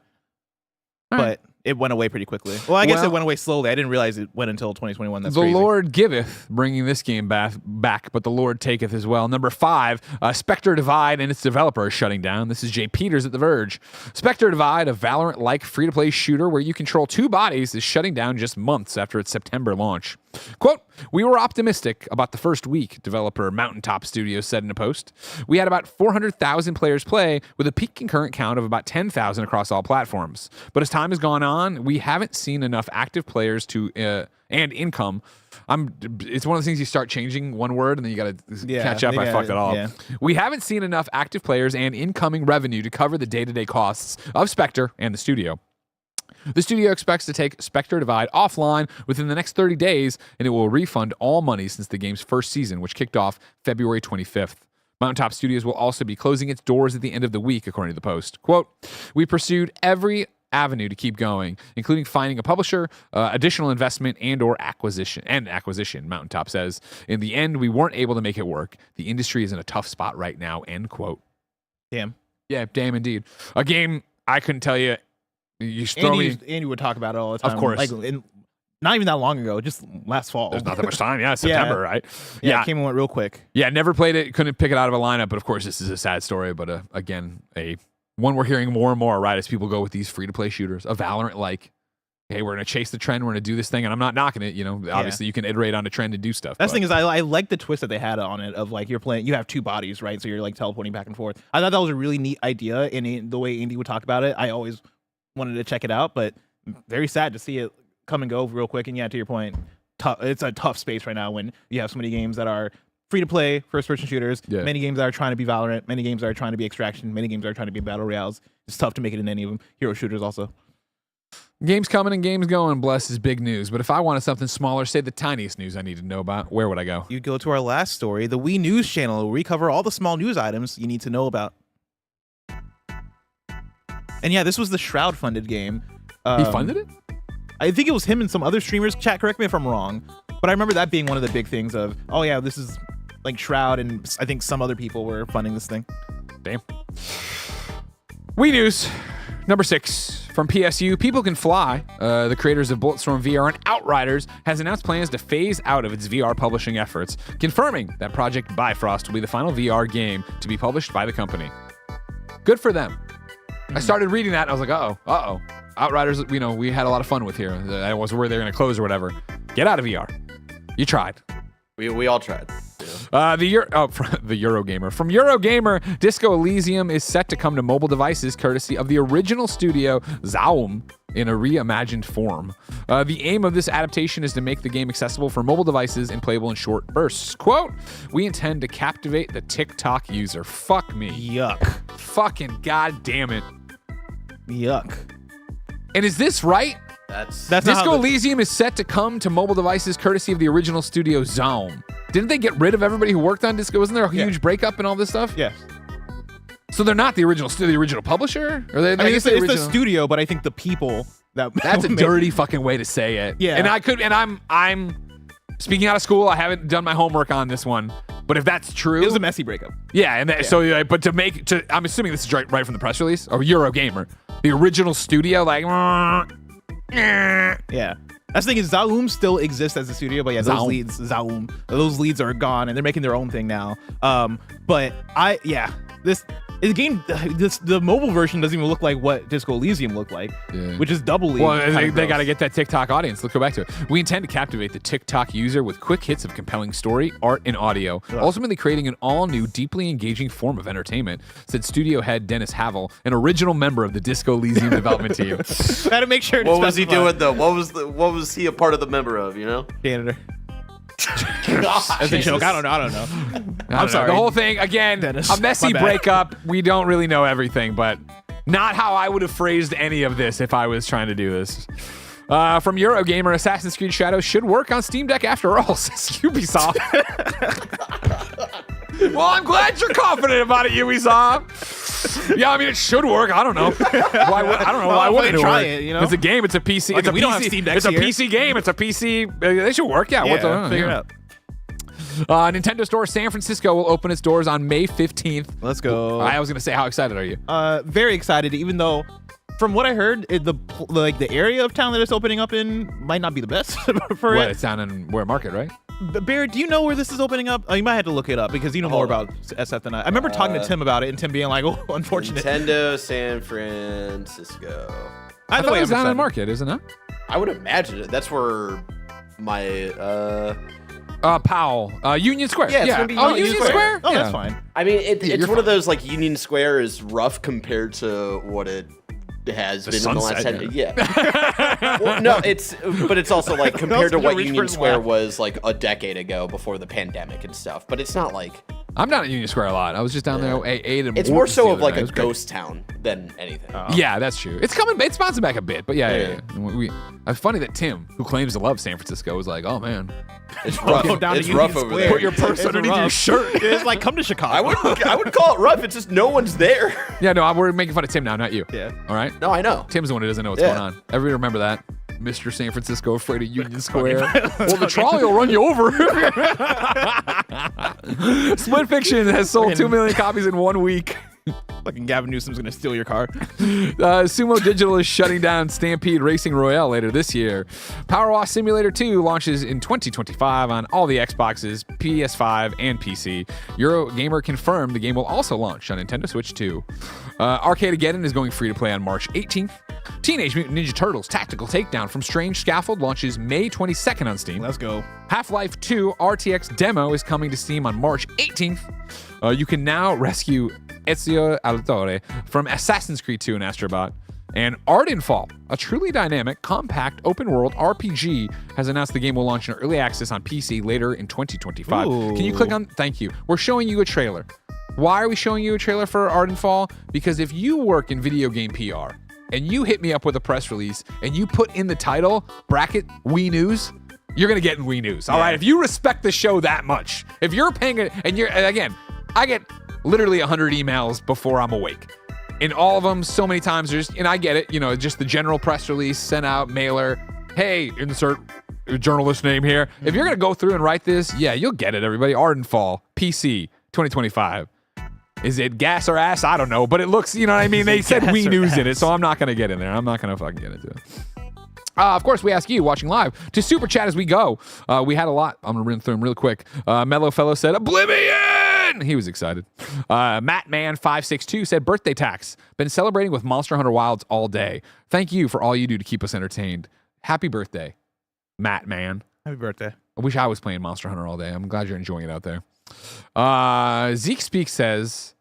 But it went away pretty quickly. Well, I guess it went away slowly. I didn't realize it went until 2021. That's the crazy. Lord giveth, bringing this game back, but the Lord taketh as well. Number 5, Spectre Divide and its developer is shutting down. This is Jay Peters at The Verge. Spectre Divide, a Valorant-like free-to-play shooter where you control 2 bodies, is shutting down just months after its September launch. Quote, "We were optimistic about the first week," developer Mountaintop Studios said in a post. "We had about 400,000 players play with a peak concurrent count of about 10,000 across all platforms. But as time has gone on, we haven't seen enough active players to and income." It's one of those things you start changing one word and then you got to catch up. I fucked it all up. "We haven't seen enough active players and incoming revenue to cover the day-to-day costs of Spectre and the studio. The studio expects to take Spectre Divide offline within the next 30 days, and it will refund all money since the game's first season, which kicked off February 25th. Mountaintop Studios will also be closing its doors at the end of the week, according to the Post. Quote, "We pursued every avenue to keep going, including finding a publisher, additional investment, and/or acquisition. Mountaintop says, "In the end, we weren't able to make it work. The industry is in a tough spot right now." End quote. Damn. Yeah, damn indeed. A game I couldn't tell you. You throw me. Andy would talk about it all the time. Of course. Like, not even that long ago, just last fall. There's not that much time. Yeah, September, right? Yeah, it came and went real quick. Yeah, never played it. Couldn't pick it out of a lineup. But of course, this is a sad story. But again, one we're hearing more and more, right, as people go with these free-to-play shooters. A Valorant-like, hey, we're going to chase the trend. We're going to do this thing. And I'm not knocking it. Obviously, you can iterate on a trend and do stuff. That's the thing is, I like the twist that they had on it of, like, you have two bodies, right? So you're, like, teleporting back and forth. I thought that was a really neat idea. And the way Andy would talk about it, I always wanted to check it out. But very sad to see it come and go real quick. And yeah, to your point, it's a tough space right now when you have so many games that are free-to-play, first-person shooters, many games that are trying to be Valorant, many games that are trying to be Extraction, many games that are trying to be Battle Royales. It's tough to make it in any of them. Hero shooters also. Games coming and games going, bless, is big news. But if I wanted something smaller, say the tiniest news I need to know about, where would I go? You go to our last story, the Wii News channel, where we cover all the small news items you need to know about. And yeah, this was the Shroud-funded game. He funded it? I think it was him and some other streamers. Chat, correct me if I'm wrong. But I remember that being one of the big things of, oh yeah, this is like Shroud, and I think some other people were funding this thing. Damn. Wii News, number 6. From PSU, People Can Fly, the creators of Bulletstorm VR and Outriders, has announced plans to phase out of its VR publishing efforts, confirming that Project Bifrost will be the final VR game to be published by the company. Good for them. I started reading that, and I was like, uh-oh. Outriders, we had a lot of fun with here. I wasn't worried they were going to close or whatever. Get out of VR. You tried. We all tried. The Eurogamer. From Eurogamer, Disco Elysium is set to come to mobile devices courtesy of the original studio Zaum in a reimagined form. The aim of this adaptation is to make the game accessible for mobile devices and playable in short bursts. Quote, "We intend to captivate the TikTok user." Fuck me. Yuck. Fucking goddamn it. Yuck. And is this right? That's Disco Elysium is set to come to mobile devices courtesy of the original studio Zaum. Didn't they get rid of everybody who worked on Disco? Wasn't there a huge breakup and all this stuff? Yes. So they're not the original publisher? Or they, it's the studio, but I think the people that's a dirty fucking way to say it. Yeah. And I'm speaking out of school. I haven't done my homework on this one. But if that's true, it was a messy breakup. Yeah, and I'm assuming this is right from the press release or Eurogamer, the original studio, like. Yeah. That's the thing is Zaum still exists as a studio, but yeah, those leads are gone and they're making their own thing now. The mobile version doesn't even look like what Disco Elysium looked like, which is doubly. Well, they got to get that TikTok audience. Let's go back to it. We intend to captivate the TikTok user with quick hits of compelling story, art, and audio, ultimately creating an all-new, deeply engaging form of entertainment, said studio head Dennis Havel, an original member of the Disco Elysium development team. Got to make sure. What was he doing though? What was he a part of the member of? Janitor. As a joke. I don't know. I'm sorry. The whole thing, again, Dennis, a messy breakup. We don't really know everything, but not how I would have phrased any of this if I was trying to do this. From Eurogamer, Assassin's Creed Shadows should work on Steam Deck after all, says Ubisoft. Well, I'm glad you're confident about it, Ubisoft. Yeah, I mean, it should work. I don't know. I don't know why wouldn't it work? It's a game. It's a PC. Like, we don't have Steam Decks It's a PC game. It's a PC. They should work. Yeah. Figure it out. Nintendo Store San Francisco will open its doors on May 15th. Let's go. I was going to say, how excited are you? Very excited, even though from what I heard, the area of town that it's opening up in might not be the best for it. It's down in Ware Market, right? Barrett, do you know where this is opening up? Oh, you might have to look it up because you know more about SF than I. I remember talking to Tim about it and Tim being like, "Oh, unfortunate." Nintendo San Francisco. I thought it was down in Market, isn't it? I would imagine it. That's where my Powell, Union Square. Yeah, it's gonna be Union Square. Oh, that's fine. I mean, it's one of those like Union Square is rough compared to what it has been in the last 10 years. Yeah. Well, no, but it's also like compared to what Union Square was like a decade ago before the pandemic and stuff. But it's not like I'm down at Union Square a lot. I was just down there. It's more so of like a ghost town than anything. Yeah, that's true. It's coming. It's bouncing back a bit, but yeah. It's funny that Tim, who claims to love San Francisco, was like, "Oh man, it's rough. It's rough over there. Put your purse underneath your shirt." It's like, come to Chicago. I wouldn't call it rough. It's just no one's there. Yeah, no, we're making fun of Tim now, not you. Yeah. All right. No, I know. Tim's the one who doesn't know what's going on. Everybody remember that. Mr. San Francisco afraid of Union Square. Well, the trolley will run you over. Split Fiction has sold 2 million copies in 1 week. Fucking Gavin Newsom's gonna steal your car. Sumo Digital is shutting down Stampede Racing Royale later this year. Power Wash Simulator 2 launches in 2025 on all the Xboxes, PS5, and PC. Eurogamer confirmed the game will also launch on Nintendo Switch 2. Arcadegeddon is going free to play on March 18th. Teenage Mutant Ninja Turtles Tactical Takedown from Strange Scaffold launches May 22nd on Steam. Let's go. Half-Life 2 RTX demo is coming to Steam on March 18th. You can now rescue Ezio Auditore from Assassin's Creed 2 and Astrobot. And Ardenfall, a truly dynamic, compact, open-world RPG, has announced the game will launch in early access on PC later in 2025. Ooh. Can you click on... Thank you. We're showing you a trailer. Why are we showing you a trailer for Ardenfall? Because if you work in video game PR and you hit me up with a press release and you put in the title, bracket, Wii News, you're going to get in Wii News. All right? If you respect the show that much, if you're paying it, and again, I get literally 100 emails before I'm awake. In all of them, so many times, and I get it, just the general press release, sent out, mailer, hey, insert journalist name here. If you're going to go through and write this, yeah, you'll get it, everybody. Ardenfall, PC, 2025. Is it gas or ass? I don't know, but it looks, you know what I mean? They said Wii News in it, so I'm not going to get in there. I'm not going to fucking get into it. Of course, we ask you watching live to super chat as we go. We had a lot. I'm going to run through them real quick. Mellow Fellow said, Oblivion! He was excited. Mattman562 said, birthday tax. Been celebrating with Monster Hunter Wilds all day. Thank you for all you do to keep us entertained. Happy birthday, Mattman. Happy birthday. I wish I was playing Monster Hunter all day. I'm glad you're enjoying it out there. Zeke Speak says,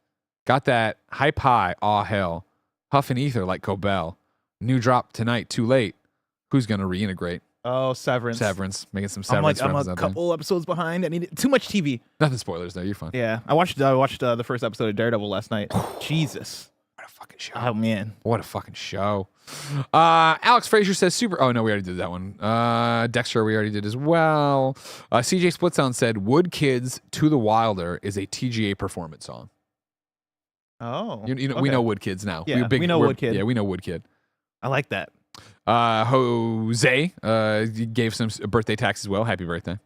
got that hype high, aw hell. Huff and ether like Cobell. New drop tonight, too late. Who's going to reintegrate? Oh, Severance. Making some Severance. I'm a couple episodes behind. I need too much TV. Nothing spoilers though. You're fine. Yeah, I watched the first episode of Daredevil last night. Jesus, what a fucking show! Oh man, what a fucking show! Alex Frazier says super. Oh no, we already did that one. Dexter, we already did as well. CJ Splitsound said Wood Kids to the Wilder is a TGA performance song. Oh, okay. We know Wood Kids now. Yeah, we know Wood Kid. Yeah, we know Wood Kid. I like that. Jose gave some birthday tax as well. Happy birthday.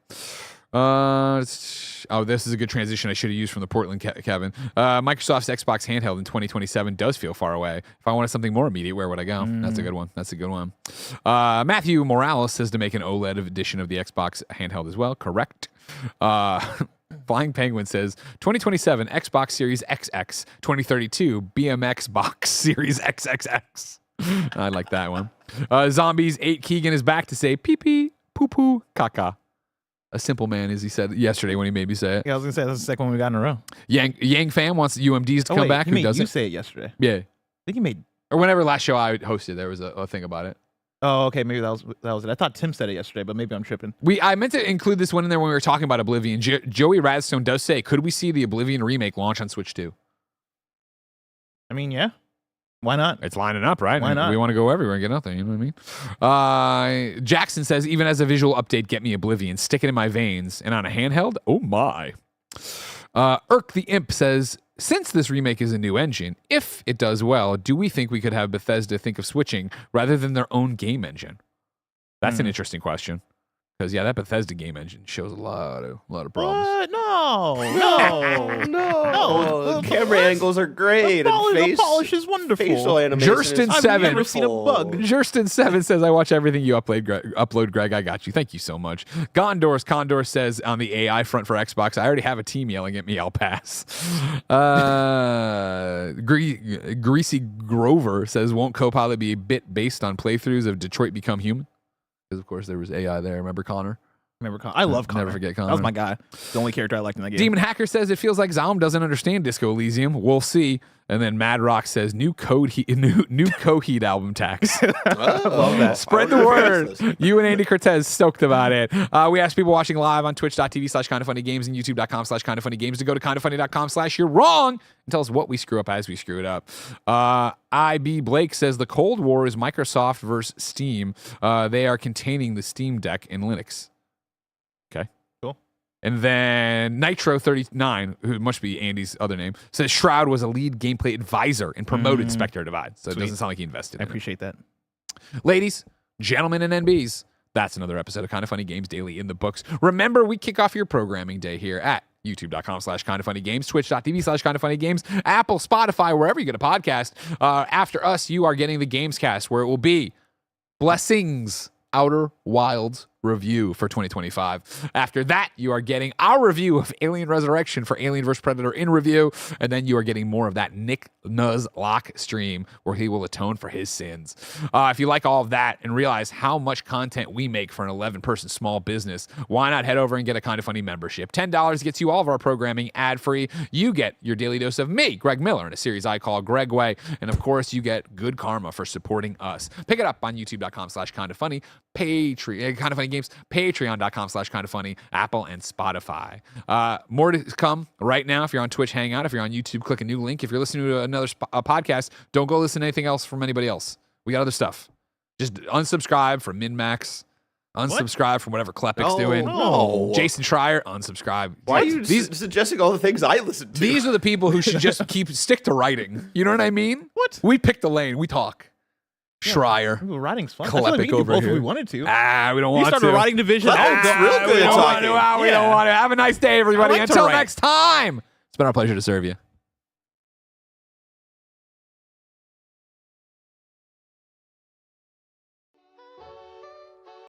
This is a good transition I should have used from the Portland Kevin. Microsoft's Xbox Handheld in 2027 does feel far away. If I wanted something more immediate, where would I go? That's a good one. Matthew Morales says to make an OLED edition of the Xbox Handheld as well. Correct. Flying Penguin says 2027 Xbox Series XX, 2032 BMX Box Series XXX. I like that one. Zombies 8 Keegan is back to say pee pee, poo poo, caca. A simple man, as he said yesterday when he made me say it. Yeah, I was gonna say that's the second one we got in a row. Yang fam wants UMDs to come back. Who doesn't? You say it yesterday. Yeah. I think you made. Or whenever last show I hosted, there was a thing about it. Oh, okay. Maybe that was it. I thought Tim said it yesterday, but maybe I'm tripping. I meant to include this one in there when we were talking about Oblivion. Joey Radstone does say, could we see the Oblivion remake launch on Switch 2? I mean, yeah. Why not? It's lining up, right? Why not? We want to go everywhere and get nothing. You know what I mean? Jackson says, even as a visual update, get me Oblivion. Stick it in my veins. And on a handheld? Oh, my. Irk the Imp says, since this remake is a new engine, if it does well, do we think we could have Bethesda think of switching rather than their own game engine? That's an interesting question. Because, yeah, that Bethesda game engine shows a lot of problems. No. The camera angles are great. The polish is wonderful. Facial animation. Jurston7. I've never seen a bug. Jurston7 says, I watch everything you upload, Greg. I got you. Thank you so much. Condor says, on the AI front for Xbox, I already have a team yelling at me. I'll pass. Greasy Grover says, won't Copilot be a bit based on playthroughs of Detroit Become Human? Because, of course, there was AI there. Remember, Connor? I love Connor. Never forget Connor. That was my guy. The only character I liked in that game. Demon Hacker says it feels like Zalm doesn't understand Disco Elysium. We'll see. And then Mad Rock says new Coheed album tax. Love that. Spread the word. You and Andy Cortez stoked about it. We asked people watching live on twitch.tv/kindoffunnygames and youtube.com/kindoffunnygames to go to kindoffunny.com/you're wrong and tell us what we screw up as we screw it up. IB Blake says the Cold War is Microsoft versus Steam. They are containing the Steam Deck in Linux. Okay. Cool. And then Nitro39, who must be Andy's other name, says Shroud was a lead gameplay advisor and promoted Spectre Divide. So it doesn't sound like he invested in it. I appreciate that. Ladies, gentlemen, and NBs, that's another episode of Kind of Funny Games Daily in the books. Remember, we kick off your programming day here at youtube.com/kindoffunnygames, twitch.tv/kindoffunnygames, Apple, Spotify, wherever you get a podcast. After us, you are getting the Gamescast, where it will be Blessings Outer Wilds review for 2025. After that, you are getting our review of Alien Resurrection for Alien vs. Predator in review, and then you are getting more of that Nick Nuzlock stream where he will atone for his sins. If you like all of that and realize how much content we make for an 11-person small business, why not head over and get a Kind of Funny membership? $10 gets you all of our programming ad-free. You get your daily dose of me, Greg Miller, in a series I call Greg Way, and of course, you get good karma for supporting us. Pick it up on youtube.com/kindoffunny, Patreon, Kind of Funny Games, patreon.com/kindoffunny, Apple, and Spotify. More to come right now. If you're on Twitch, hang out. If you're on YouTube, click a new link. If you're listening to another podcast, don't go listen to anything else from anybody else. We got other stuff. Just unsubscribe from MinMax. Unsubscribe from whatever Klepic's doing. No. Jason Schreier, unsubscribe. Why are you suggesting all the things I listen to? These are the people who should just stick to writing. You know what I mean? What? We pick the lane. We talk. Schreier. Ooh, writing's fun. I feel like we Kleppic could do over both here. if we wanted to. We don't You want to. started a writing division. Real good We don't want talking. to. We don't want to. Have a nice day, everybody. I like to Until write. next time. It's been our pleasure to serve you.